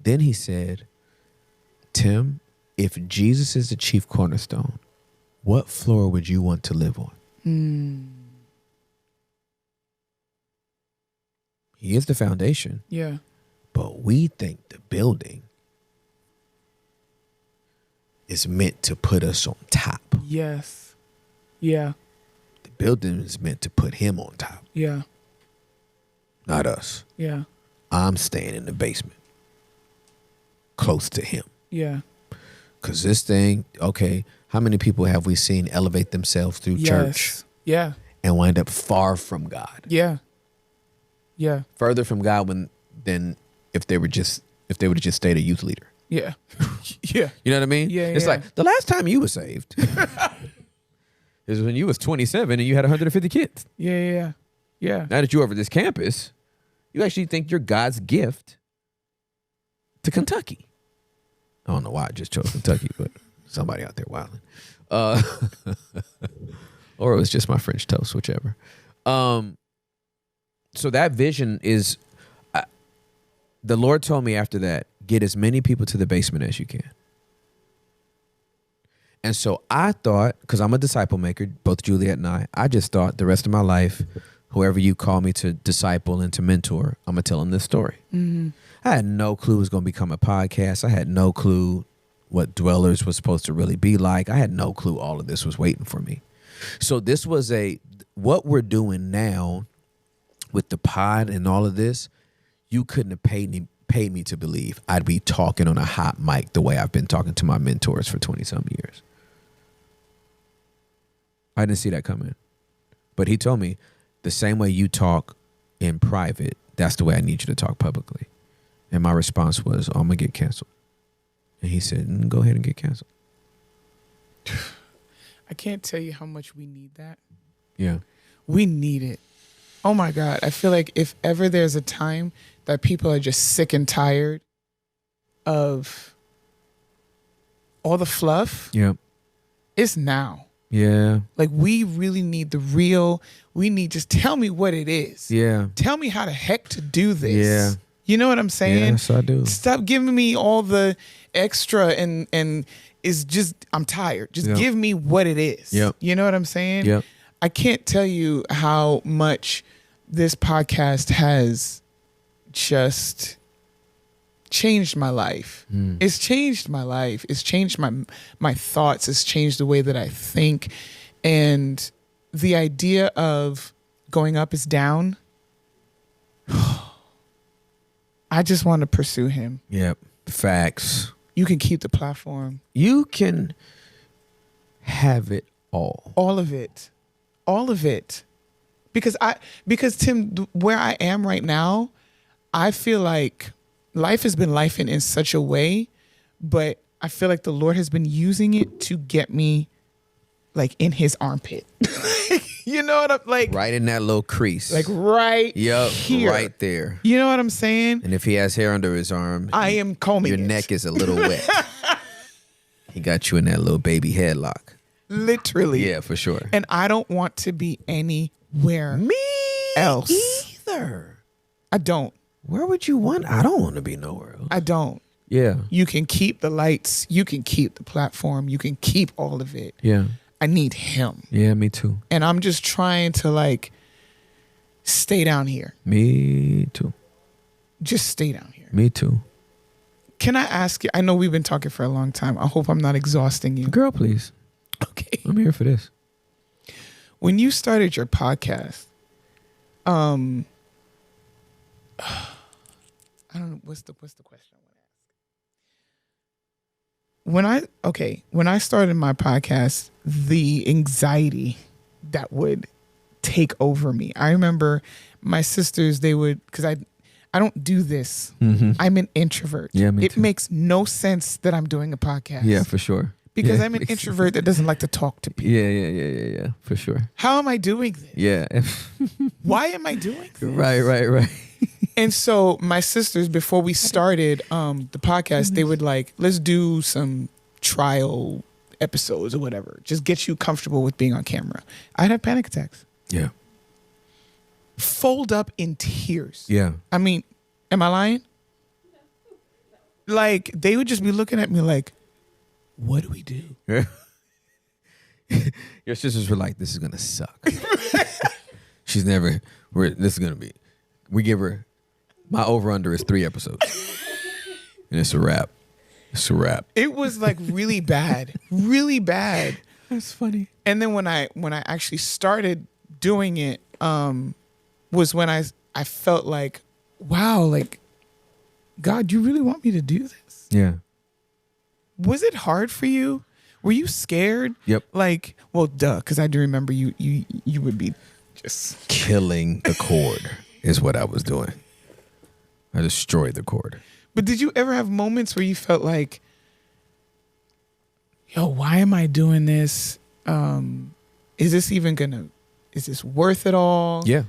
Then he said, Tim, if Jesus is the chief cornerstone, what floor would you want to live on? He is the foundation. Yeah. But we think the building is meant to put us on top. Yes. Yeah. The building is meant to put him on top. Yeah. Not us. Yeah. I'm staying in the basement, close to him. Yeah. Because this thing, okay, how many people have we seen elevate themselves through church? Yeah. And wind up far from God? Yeah. Yeah. Further from God than if they would just stayed a youth leader. Yeah. Yeah. You know what I mean? Yeah. It's like the last time you were saved is when you was 27 and you had 150 kids. Yeah. Yeah. Yeah. Now that you're over this campus, you actually think you're God's gift to Kentucky. I don't know why I just chose Kentucky, but somebody out there wilding. Or it was just my French toast, whichever. So that vision is, the Lord told me after that, get as many people to the basement as you can. And so I thought, because I'm a disciple maker, both Juliet and I just thought the rest of my life, whoever you call me to disciple and to mentor, I'm going to tell them this story. Mm-hmm. I had no clue it was going to become a podcast. I had no clue what Dwellers was supposed to really be like. I had no clue all of this was waiting for me. So this was what we're doing now with the pod and all of this, you couldn't have paid me to believe I'd be talking on a hot mic the way I've been talking to my mentors for 20-some years. I didn't see that coming. But he told me, the same way you talk in private, that's the way I need you to talk publicly. And my response was, I'm going to get canceled. And he said, go ahead and get canceled. I can't tell you how much we need that. Yeah. We need it. Oh my God. I feel like if ever there's a time that people are just sick and tired of all the fluff, Yeah. it's now. Yeah. Like, we really need the real. We need, just tell me what it is. Yeah. Tell me how the heck to do this. Yeah. You know what I'm saying? Yes, I do. Stop giving me all the extra and it's just, I'm tired. Just Yep. give me what it is. Yep. You know what I'm saying? Yep. I can't tell you how much this podcast has just changed my life. It's changed my life. It's changed my thoughts. It's changed the way that I think. And the idea of going up is down, I just want to pursue him. Yep. Facts. You can keep the platform. You can have it all. All of it. All of it. Because Tim, where I am right now, I feel like life has been lifing in such a way, but I feel like the Lord has been using it to get me like in his armpit. You know what I'm like? Right in that little crease. Like right here. Right there. You know what I'm saying? And if he has hair under his arm, I am combing your it. neck is a little wet. He got you in that little baby headlock. Literally. Yeah, for sure. And I don't want to be anywhere Me else. either. I don't. Where would you want? I don't want to be nowhere else. I don't. Yeah. You can keep the lights. You can keep the platform. You can keep all of it. Yeah. I need him. Yeah, me too. And I'm just trying to like stay down here. Me too. Just stay down here. Me too. Can I ask you? I know we've been talking for a long time. I hope I'm not exhausting you. Girl, please. Okay. I'm here for this. When you started your podcast, I don't know what's the question I want to ask. When I started my podcast, the anxiety that would take over me. I remember my sisters, they would, because I don't do this. Mm-hmm. I'm an introvert. Yeah, me it too. makes no sense that I'm doing a podcast. Yeah, for sure. Because Yeah, I'm an makes sense. introvert that doesn't like to talk to people. Yeah, for sure. How am I doing this? Yeah. Why am I doing this? Right. And so my sisters, before we started the podcast, they would like, let's do some trial episodes or whatever. Just get you comfortable with being on camera. I'd have panic attacks. Yeah. Fold up in tears. Yeah. I mean, am I lying? Like, they would just be looking at me like, what do we do? Your sisters were like, this is going to suck. This is going to be, we give her, my over-under is 3 episodes. And it's a wrap. It's a wrap. It was like really bad, really bad. That's funny. And then when I actually started doing it, was when I felt like, wow, like, God, you really want me to do this? Yeah. Was it hard for you? Were you scared? Yep. Like, well, duh, because I do remember you would be just Killing the cord is what I was doing. I destroyed the cord. But did you ever have moments where you felt like, yo, why am I doing this? Is this worth it all? Yeah.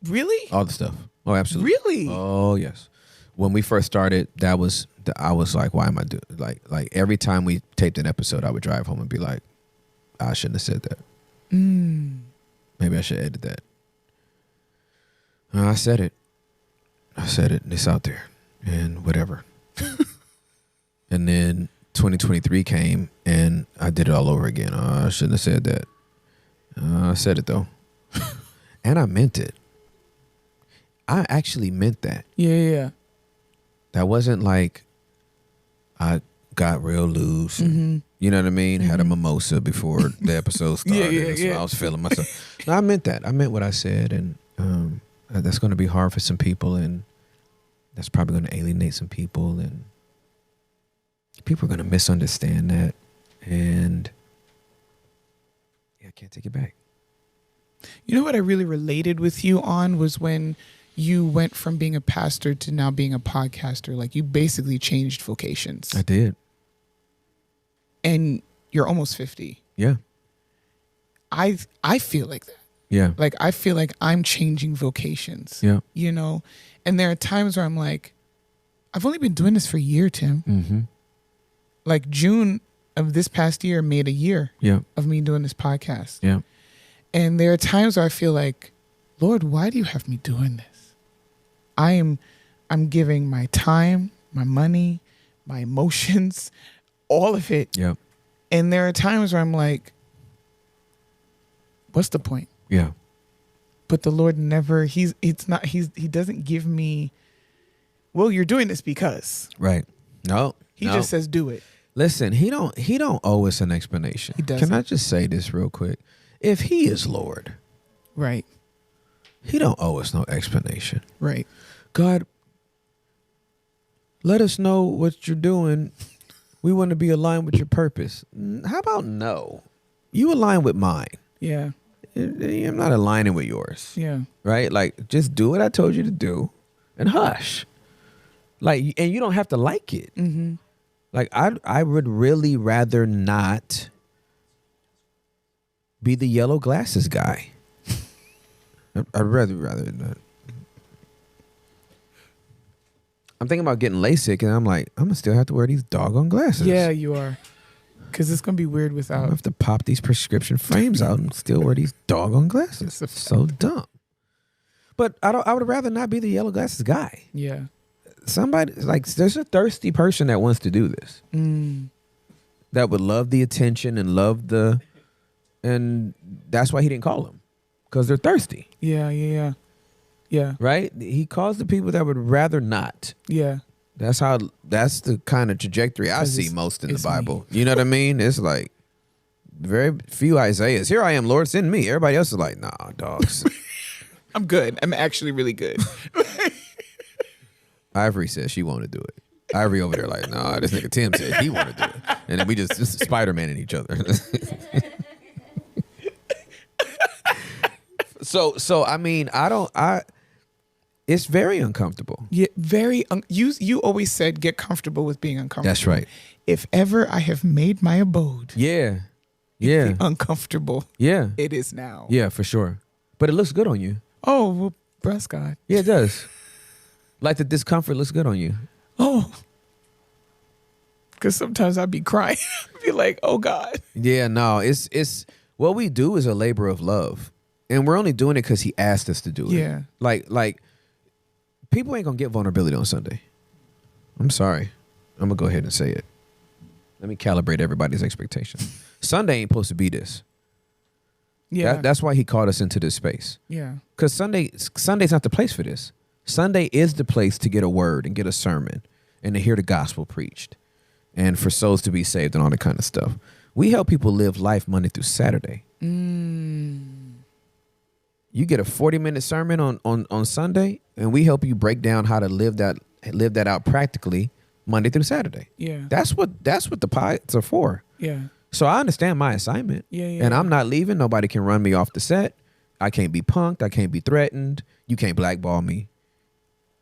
Really? All the stuff. Oh, absolutely. Really? Oh, yes. When we first started, I was like, why am I doing like every time we taped an episode, I would drive home and be like, I shouldn't have said that. Maybe I should edit that. I said it. It's out there and whatever. And then 2023 came and I did it all over again. I shouldn't have said that. I said it though. And I meant it. I actually meant that. Yeah. That wasn't like I got real loose. And, you know what I mean? Had a mimosa before the episode started. So I was feeling myself. No, I meant that. I meant what I said. And that's going to be hard for some people. And that's probably going to alienate some people. And people are going to misunderstand that. And I can't take it back. You know what I really related with you on was when you went from being a pastor to now being a podcaster. Like, you basically changed vocations. I did. And you're almost 50. Yeah. I feel like that. Yeah. Like, I feel like I'm changing vocations. Yeah. You know? And there are times where I'm like, I've only been doing this for a year, Tim. Mm-hmm. Like, June of this past year made a year of me doing this podcast. Yeah. And there are times where I feel like, Lord, why do you have me doing this? I'm giving my time, my money, my emotions, all of it. Yeah. And there are times where I'm like, what's the point? Yeah. But the Lord never, he doesn't give me, well, you're doing this because. Right. No. He just says, do it. Listen, he don't owe us an explanation. He doesn't. Can I just say this real quick? If he is Lord, Right. he don't owe us no explanation. Right. God, let us know what you're doing. We want to be aligned with your purpose. How about no? You align with mine. Yeah. I'm not aligning with yours. Yeah. Right? Like, just do what I told you to do and hush. Like, and you don't have to like it. Mm-hmm. Like, I would really rather not be the yellow glasses guy. I'd rather not. I'm thinking about getting LASIK, and I'm like, I'm gonna still have to wear these doggone glasses. Yeah, you are. Because it's going to be weird I without. have to pop these prescription frames out and still wear these doggone glasses. It's so dumb. But I would rather not be the yellow glasses guy. Yeah. Somebody, like, there's a thirsty person that wants to do this. That would love the attention and and that's why he didn't call them, because they're thirsty. Yeah. Right? He calls the people that would rather not. Yeah. That's the kind of trajectory I see most in the Bible. Me. You know what I mean? It's like very few Isaiahs. Here I am, Lord, send me. Everybody else is like, nah, dogs. I'm good. I'm actually really good. Ivory says she want to do it. Ivory over there like, nah, this nigga Tim said he want to do it. And then we just Spider-Man in each other. So I mean, it's very uncomfortable. Yeah, you always said get comfortable with being uncomfortable. That's right. If ever I have made my abode uncomfortable, it is now. Yeah, for sure. But it looks good on you. Oh, well, bless God. Yeah, it does. Like, the discomfort looks good on you. Oh. Because sometimes I'd be crying. I'd be like, oh God. Yeah, no, it's what we do is a labor of love. And we're only doing it because he asked us to do it. Yeah. Like people ain't gonna get vulnerability on Sunday. I'm sorry. I'm gonna go ahead and say it. Let me calibrate everybody's expectations. Sunday ain't supposed to be this. Yeah. That's why he called us into this space. Yeah. Because Sunday's not the place for this. Sunday is the place to get a word and get a sermon and to hear the gospel preached and for souls to be saved and all that kind of stuff. We help people live life Monday through Saturday. You get a 40-minute sermon on Sunday, and we help you break down how to live that out practically Monday through Saturday. Yeah. That's what the pods are for. Yeah. So I understand my assignment. Yeah. And I'm not leaving. Nobody can run me off the set. I can't be punked. I can't be threatened. You can't blackball me.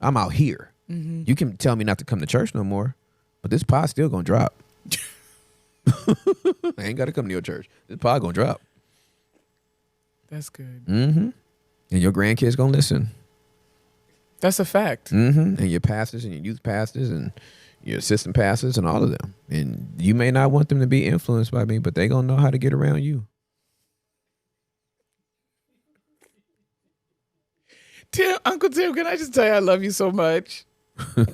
I'm out here. Mm-hmm. You can tell me not to come to church no more, but this pod's still gonna drop. I ain't gotta come to your church. This pod gonna drop. That's good. Mm-hmm. And your grandkids gonna listen. That's a fact. Mm-hmm. And your pastors and your youth pastors and your assistant pastors and all of them. And you may not want them to be influenced by me, but they gonna know how to get around you. Uncle Tim, can I just tell you I love you so much?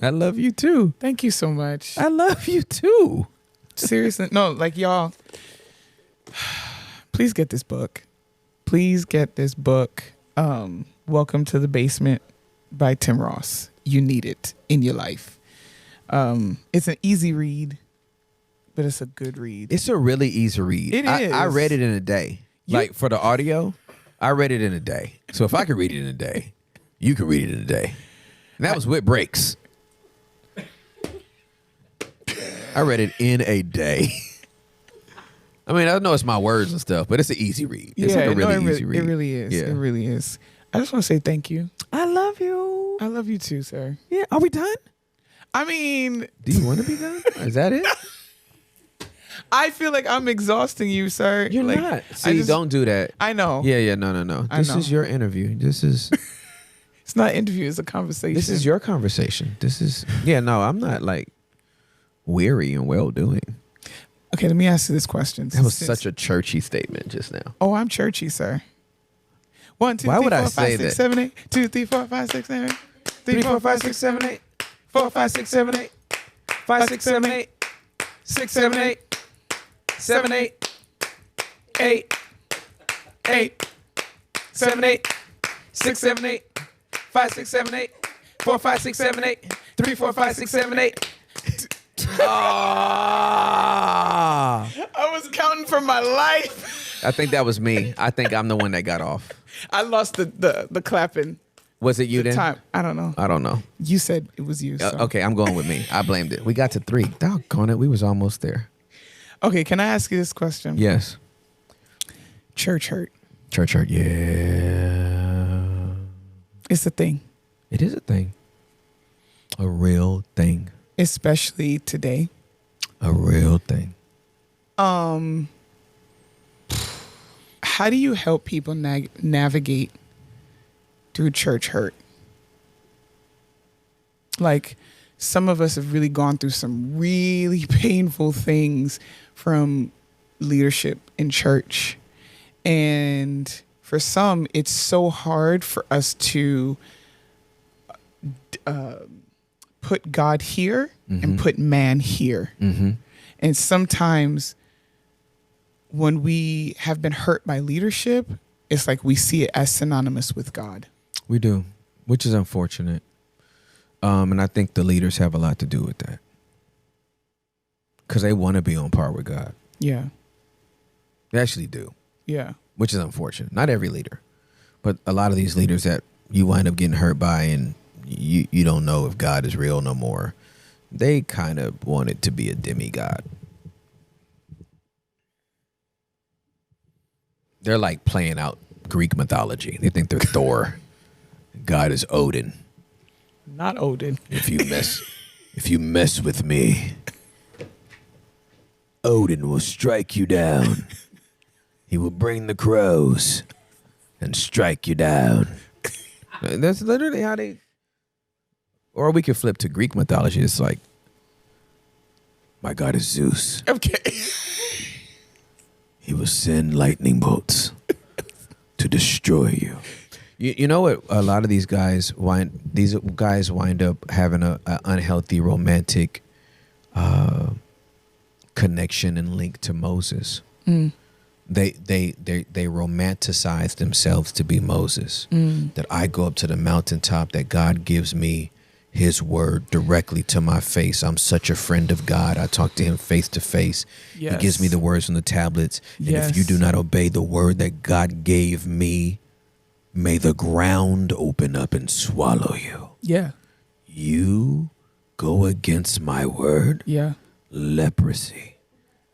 I love you too. Thank you so much. I love you too. Seriously. No, like, y'all, please get this book. Please get this book. Welcome to the Basement by Tim Ross. You need it in your life. It's an easy read, but it's a good read. It's a really easy read. It is. I read it in a day. Like for the audio, I read it in a day. So if I could read it in a day, you could read it in a day. And that was with breaks. I read it in a day. I mean, I know it's my words and stuff, but it's an easy read. It's like a really easy read. It really is. Yeah. It really is. I just want to say thank you. I love you. I love you too, sir. Yeah. Are we done? I mean, Do you want to be done? Is that it? I feel like I'm exhausting you, sir. You're like, not. See, don't do that. I know. Yeah, no. This is your interview. This is It's not an interview. It's a conversation. this is your conversation. This is no. I'm not like weary and well doing. Okay, let me ask you this question. That was such a churchy statement just now. Oh, I'm churchy, sir. 1, 2, Why 3, would 4, I 5, say 6, that? 7, 8. 2, 3, 4, 5, 6, 7, 8. 3, 4, 5, 6, 7, 8. 4, 5, 6, 7, 8. 5, 6, 7, 8. 6, 7, 8. 7, 8. 8. 8. 7, 8. 6, 7, 8. 5, 6, 7, 8. 4, 5, 6, 7, 8. 3, 4, 5, 6, 7, 8. Ah. I was counting for my life. I think that was me. I think I'm the one that got off. I lost the clapping Was it you then? time. I don't know. I don't know. You said it was you. So. Okay, I'm going with me. I blamed it. We got to 3. Doggone it. We was almost there. Okay, can I ask you this question? Yes. Church hurt. Church hurt. Yeah. It's a thing. It is a thing. A real thing. Especially today. A real thing. How do you help people navigate through church hurt? Like, some of us have really gone through some really painful things from leadership in church. And for some, it's so hard for us to put God here and put man here. Mm-hmm. And sometimes when we have been hurt by leadership, it's like we see it as synonymous with God. We do, which is unfortunate. And I think the leaders have a lot to do with that. Because they want to be on par with God. Yeah. They actually do. Yeah. Which is unfortunate. Not every leader. But a lot of these leaders that you wind up getting hurt by and you don't know if God is real no more, they kind of want it to be a demigod. They're like playing out Greek mythology. They think they're Thor. God is Odin. Not Odin. If you mess with me, Odin will strike you down. He will bring the crows and strike you down. That's literally how they. Or we could flip to Greek mythology. It's like, my God is Zeus. Okay. He will send lightning bolts to destroy you. You know what? A lot of these guys wind up having a unhealthy romantic connection and link to Moses. Mm. They romanticize themselves to be Moses. That I go up to the mountaintop, that God gives me his word directly to my face. I'm such a friend of God. I talk to him face to face. Yes. He gives me the words on the tablets. And Yes. if you do not obey the word that God gave me, may the ground open up and swallow you. Yeah. You go against my word, Yeah. leprosy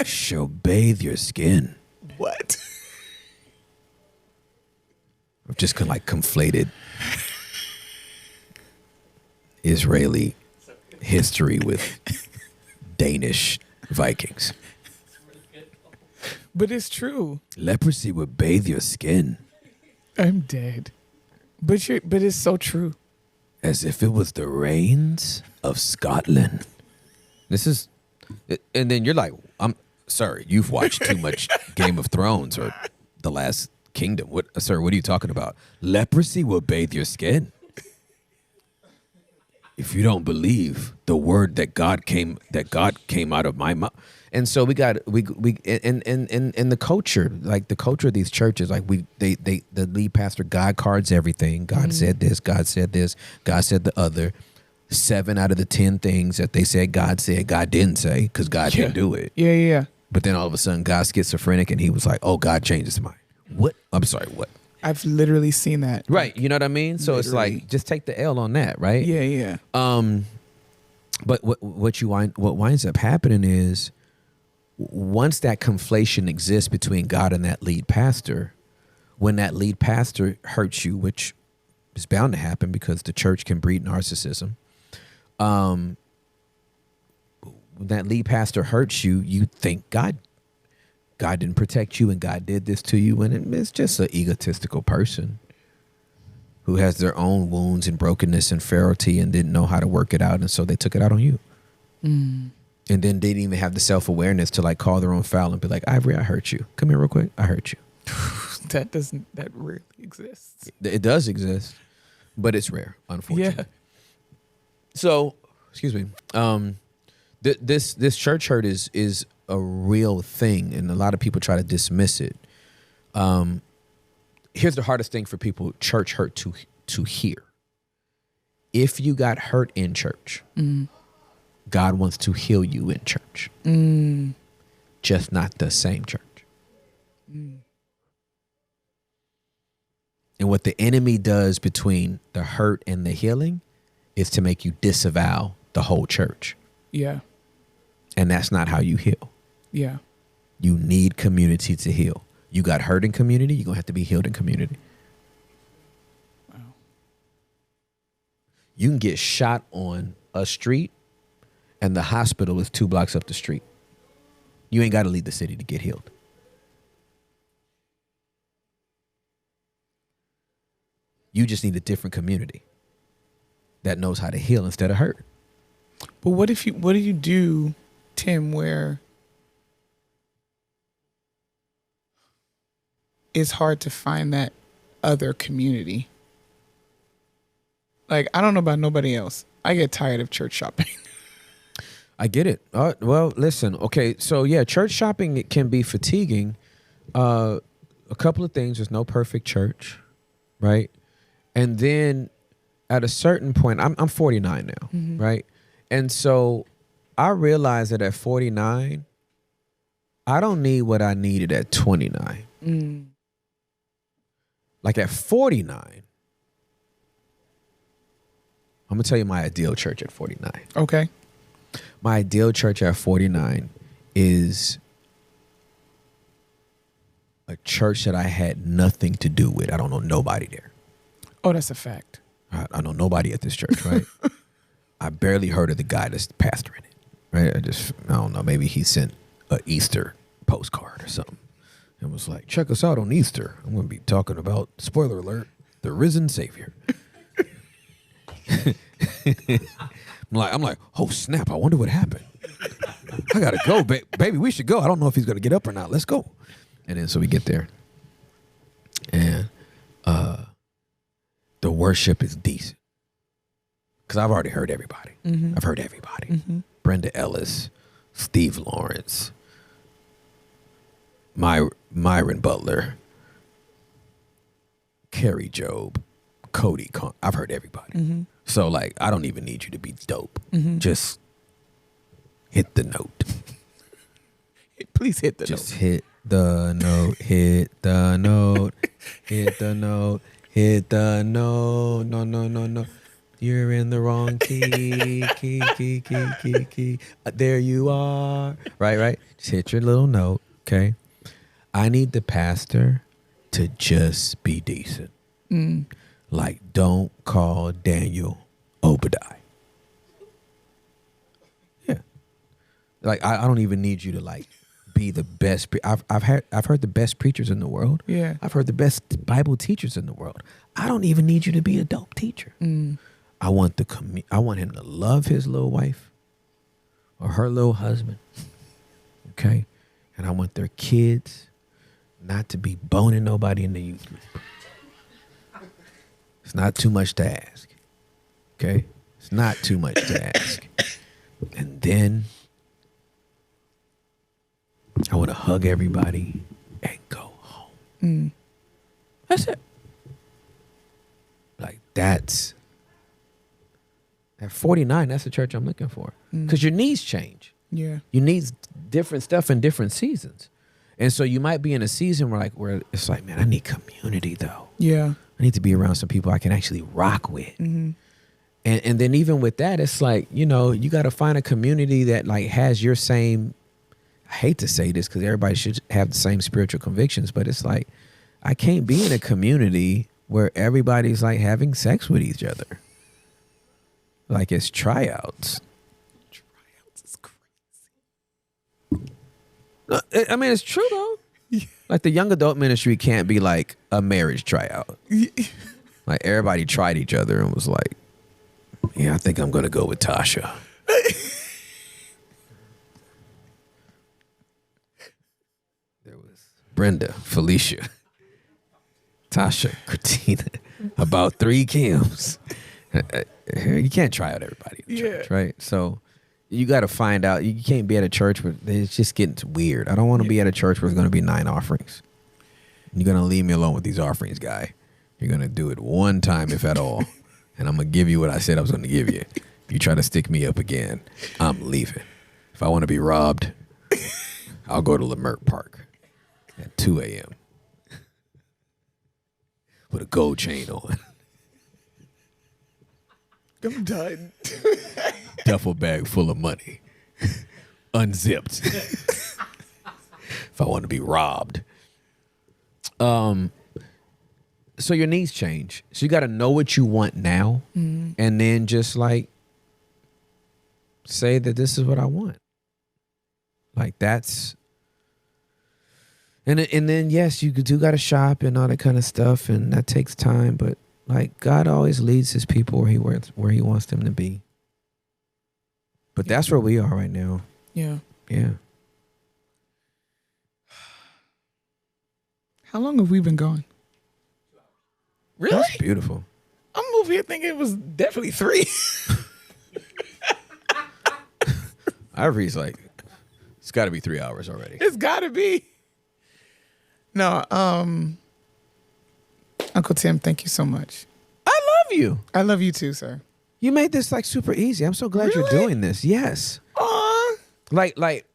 shall bathe your skin. What? I've just kind of like conflated Israeli history with Danish Vikings. But it's true. Leprosy would bathe your skin I'm dead. But it's so true. as if it was the rains of Scotland. And then you're like, I'm sorry, you've watched too much Game of Thrones or The Last Kingdom. Sir, what are you talking about? Leprosy will bathe your skin. If you don't believe the word that God came out of my mouth, And so we in the culture, like the culture of these churches, like the lead pastor, God cards everything. God said this, God said this, God said the other. 7 out of the 10 things that they said, God didn't say, because God didn't do it. Yeah. But then all of a sudden, God's schizophrenic, and he was like, "Oh, God changed his mind." What? I'm sorry. What? I've literally seen that. Right. You know what I mean? So literally. It's like, just take the L on that, right? Yeah. But what winds up happening is, once that conflation exists between God and that lead pastor, when that lead pastor hurts you, which is bound to happen because the church can breed narcissism. When that lead pastor hurts you, you think God didn't protect you and God did this to you, and it's just an egotistical person who has their own wounds and brokenness and frailty and didn't know how to work it out, and so they took it out on you. And then didn't even have the self-awareness to like call their own foul and be like, Ivory, I hurt you. Come here real quick. I hurt you. That rarely exists. It does exist, but it's rare, unfortunately. Yeah. So, excuse me. This church hurt is a real thing, and a lot of people try to dismiss it. Here's the hardest thing for people: church hurt to hear. If you got hurt in church, God wants to heal you in church, just not the same church. And what the enemy does between the hurt and the healing is to make you disavow the whole church. Yeah. And that's not how you heal. Yeah. You need community to heal. You got hurt in community, you're going to have to be healed in community. Wow. You can get shot on a street and the hospital is 2 blocks up the street. You ain't got to leave the city to get healed. You just need a different community that knows how to heal instead of hurt. But what do you do, Tim, where it's hard to find that other community? Like, I don't know about nobody else. I get tired of church shopping. I get it. Well, listen. Okay, so yeah, church shopping, it can be fatiguing. A couple of things. There's no perfect church, right? And then at a certain point, I'm 49 now, right? And so I realized that at 49, I don't need what I needed at 29. Like at 49, I'm going to tell you my ideal church at 49. Okay. My ideal church at 49 is a church that I had nothing to do with. I don't know nobody there. Oh, that's a fact. I know nobody at this church, right? I barely heard of the guy that's pastoring it, right? I don't know. Maybe he sent an Easter postcard or something and was like, check us out on Easter. I'm going to be talking about, spoiler alert, the risen Savior. I'm like, oh snap! I wonder what happened. I gotta go, baby. We should go. I don't know if he's gonna get up or not. Let's go. And then so we get there, and the worship is decent because I've already heard everybody. I've heard everybody. Brenda Ellis, Steve Lawrence, Myron Butler, Carrie Job, Cody. I've heard everybody. So, like, I don't even need you to be dope. Just hit the note. Please hit the note. Just hit the note. Hit the note. Hit the note. Hit the note. No. You're in the wrong key. Key. There you are. Right. Just hit your little note, okay? I need the pastor to just be decent. Like, don't call Daniel Obadiah. Yeah. Like, I don't even need you to, like, be the best. I've heard the best preachers in the world. Yeah. I've heard the best Bible teachers in the world. I don't even need you to be a dope teacher. I want I want him to love his little wife or her little husband. Okay? And I want their kids not to be boning nobody in the youth group. It's not too much to ask. Okay? It's not too much to ask. And then I want to hug everybody and go home. That's it. Like that's at 49. That's the church I'm looking for. Because your needs change. Yeah. You need different stuff in different seasons. And so you might be in a season where it's like, man, I need community though. Yeah. I need to be around some people I can actually rock with. And then even with that, it's like, you know, you got to find a community that like has your same, I hate to say this because everybody should have the same spiritual convictions, but it's like, I can't be in a community where everybody's like having sex with each other. Like it's tryouts. Tryouts is crazy. No, I mean, it's true though. Yeah. Like the young adult ministry can't be like a marriage tryout. Like everybody tried each other and was like, yeah, I think I'm going to go with Tasha. There was Brenda, Felicia, Tasha, Christina, about 3 Kims. You can't try out everybody in the church, right? So you got to find out. You can't be at a church where it's just getting weird. I don't want to be at a church where there's going to be 9 offerings. You're going to leave me alone with these offerings, guy. You're going to do it one time, if at all. And I'm going to give you what I said I was going to give you. If you try to stick me up again, I'm leaving. If I want to be robbed, I'll go to Leimert Park at 2 a.m. with a gold chain on. I'm done. Duffel bag full of money. Unzipped. If I want to be robbed. So your needs change. So you got to know what you want now, and then just like say that this is what I want. Like that's, and then yes, you do got to shop and all that kind of stuff, and that takes time. But like God always leads His people where He wants them to be. But that's where we are right now. Yeah. Yeah. How long have we been gone? Really? That's beautiful. I'm over here thinking it was definitely 3. Ivory's like, it's got to be 3 hours already. It's got to be. No, Uncle Tim, thank you so much. I love you. I love you too, sir. You made this like super easy. I'm so glad you're doing this. Yes. Like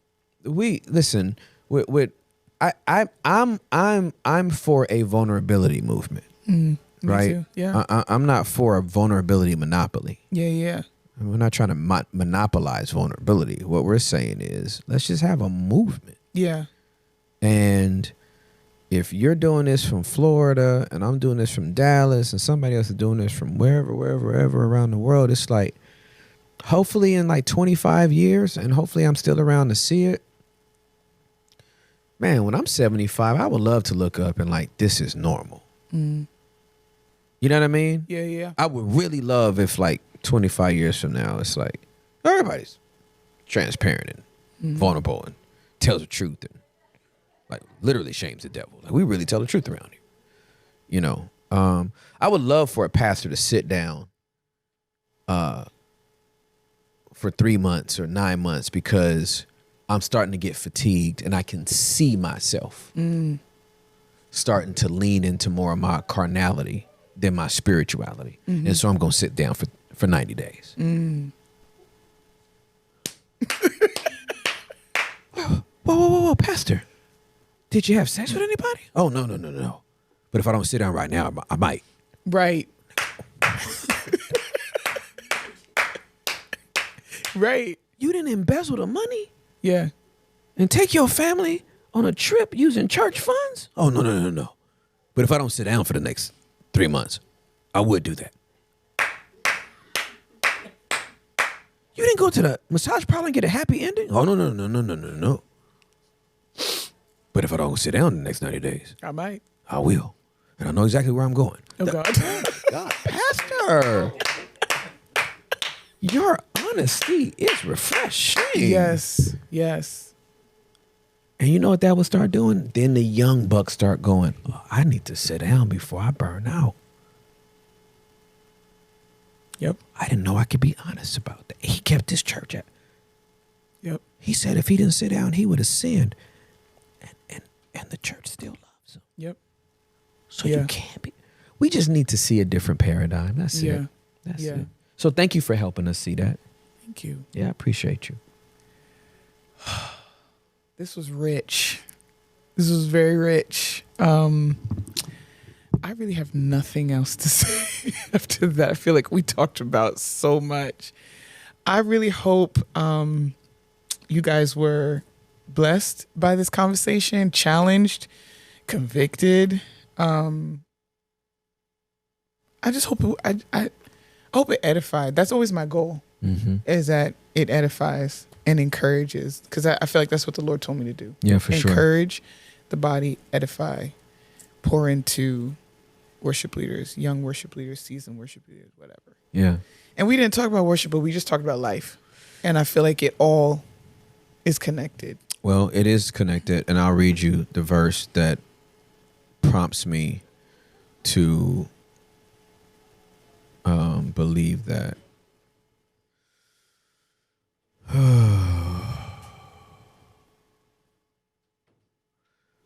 we listen. I'm for a vulnerability movement. Right? Me too. Yeah. I'm not for a vulnerability monopoly. Yeah. We're not trying to monopolize vulnerability. What we're saying is let's just have a movement. Yeah. And if you're doing this from Florida and I'm doing this from Dallas and somebody else is doing this from wherever around the world, it's like hopefully in like 25 years, and hopefully I'm still around to see it. Man, when I'm 75, I would love to look up and like, this is normal. You know what I mean? Yeah. I would really love if like 25 years from now, it's like everybody's transparent and vulnerable and tells the truth and like literally shames the devil. Like we really tell the truth around here. You know, I would love for a pastor to sit down for 3 months or 9 months because I'm starting to get fatigued and I can see myself starting to lean into more of my carnality than my spirituality. And so I'm going to sit down for 90 days. Whoa, Pastor. Did you have sex with anybody? Oh, no. But if I don't sit down right now, I might. Right. Right. You didn't embezzle the money? Yeah. And take your family on a trip using church funds? Oh, no. But if I don't sit down for the next 3 months, I would do that. You didn't go to the massage parlor and get a happy ending? Oh, no. But if I don't sit down the next 90 days, I might. I will. And I know exactly where I'm going. Oh, God. God, Pastor. Your honesty is refreshing. Yes. And you know what that will start doing? Then the young bucks start going, oh, I need to sit down before I burn out. Yep. I didn't know I could be honest about that. He kept his church at. Yep. He said if he didn't sit down, he would have sinned. and the church still loves him. Yep. So you can't be. We just need to see a different paradigm. That's it. That's it. So thank you for helping us see that. Thank you. Yeah, I appreciate you. This was rich. This was very rich. I really have nothing else to say after that. I feel like we talked about so much. I really hope you guys were blessed by this conversation, challenged, convicted. I just hope I hope it edified. That's always my goal, is that it edifies and encourages, because I feel like that's what the Lord told me to do. Yeah, for sure. Encourage the body, edify, pour into worship leaders, young worship leaders, seasoned worship leaders, whatever. Yeah. And we didn't talk about worship, but we just talked about life. And I feel like it all is connected. Well, it is connected. And I'll read you the verse that prompts me to believe that.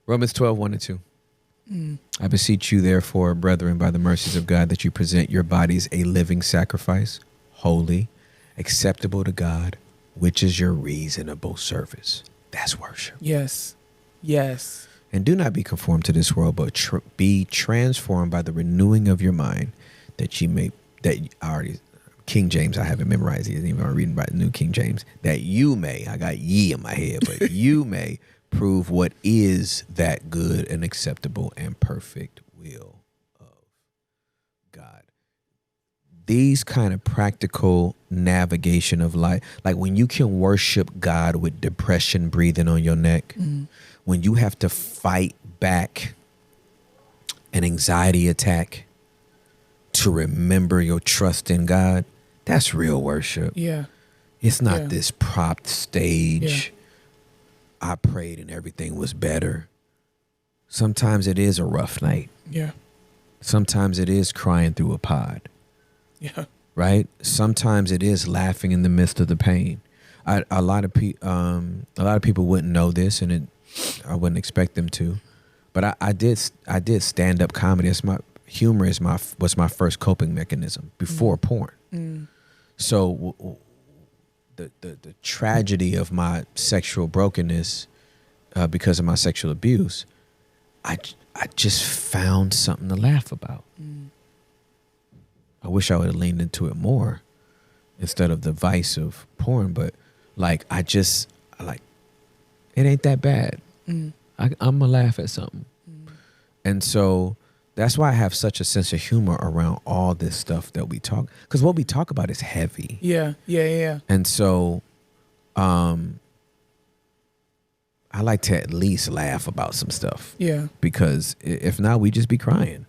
Romans 12, 1 and 2. I beseech you, therefore, brethren, by the mercies of God, that you present your bodies a living sacrifice, holy, acceptable to God, which is your reasonable service. That's worship. Yes. Yes. And do not be conformed to this world, but be transformed by the renewing of your mind, that you may, King James, I haven't memorized it, even I'm reading about the New King James, that you may, I got ye in my head, but you may prove what is that good and acceptable and perfect will of God. These kind of practical navigation of life, like when you can worship God with depression breathing on your neck, when you have to fight back an anxiety attack to remember your trust in God, that's real worship. Yeah. It's not this propped stage. I prayed and everything was better. Sometimes it is a rough night. Yeah. Sometimes it is crying through a pod. Yeah. Right? Sometimes it is laughing in the midst of the pain. A lot of people wouldn't know this, and I wouldn't expect them to. But I did stand up comedy. Humor was my first coping mechanism before porn. So the tragedy of my sexual brokenness because of my sexual abuse, I just found something to laugh about. I wish I would have leaned into it more instead of the vice of porn, but it ain't that bad. I'm gonna laugh at something. And so that's why I have such a sense of humor around all this stuff that we talk, because what we talk about is heavy. Yeah. And so I like to at least laugh about some stuff. Yeah. Because if not, we just be crying.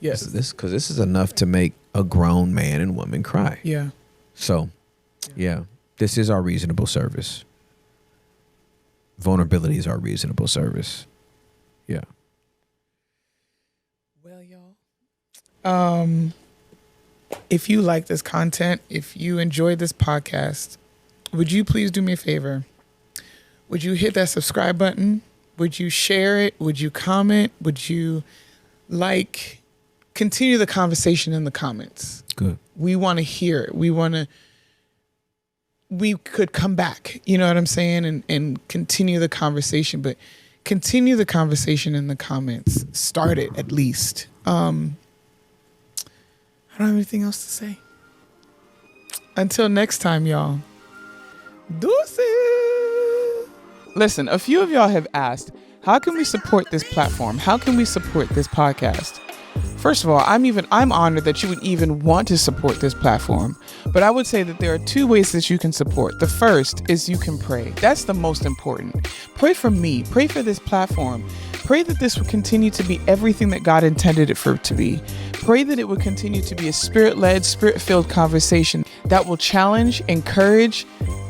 Yes. Because this is enough to make a grown man and woman cry. Yeah. So, this is our reasonable service. Vulnerability is our reasonable service. Yeah. Well, y'all, if you like this content, if you enjoyed this podcast, would you please do me a favor? Would you hit that subscribe button? Would you share it? Would you comment? Would you continue the conversation in the comments? Good. We want to hear it. We could come back, you know what I'm saying? And continue the conversation, but continue the conversation in the comments. Start it at least. I don't have anything else to say. Until next time, y'all. Deuces. Listen, a few of y'all have asked, how can we support this platform? How can we support this podcast? First of all, I'm honored that you would even want to support this platform. But I would say that there are two ways that you can support. The first is you can pray. That's the most important. Pray for me. Pray for this platform. Pray that this will continue to be everything that God intended it for it to be. Pray that it will continue to be a spirit-led, spirit-filled conversation that will challenge, encourage,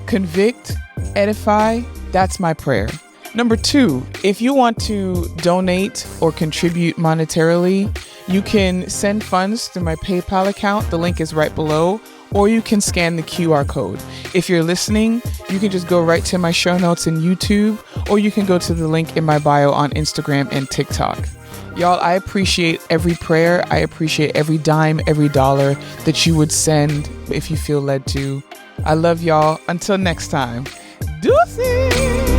convict, edify. That's my prayer. Number two, if you want to donate or contribute monetarily, you can send funds through my PayPal account. The link is right below, or you can scan the QR code. If you're listening, you can just go right to my show notes in YouTube, or you can go to the link in my bio on Instagram and TikTok. Y'all, I appreciate every prayer. I appreciate every dime, every dollar that you would send if you feel led to. I love y'all. Until next time. Deuces!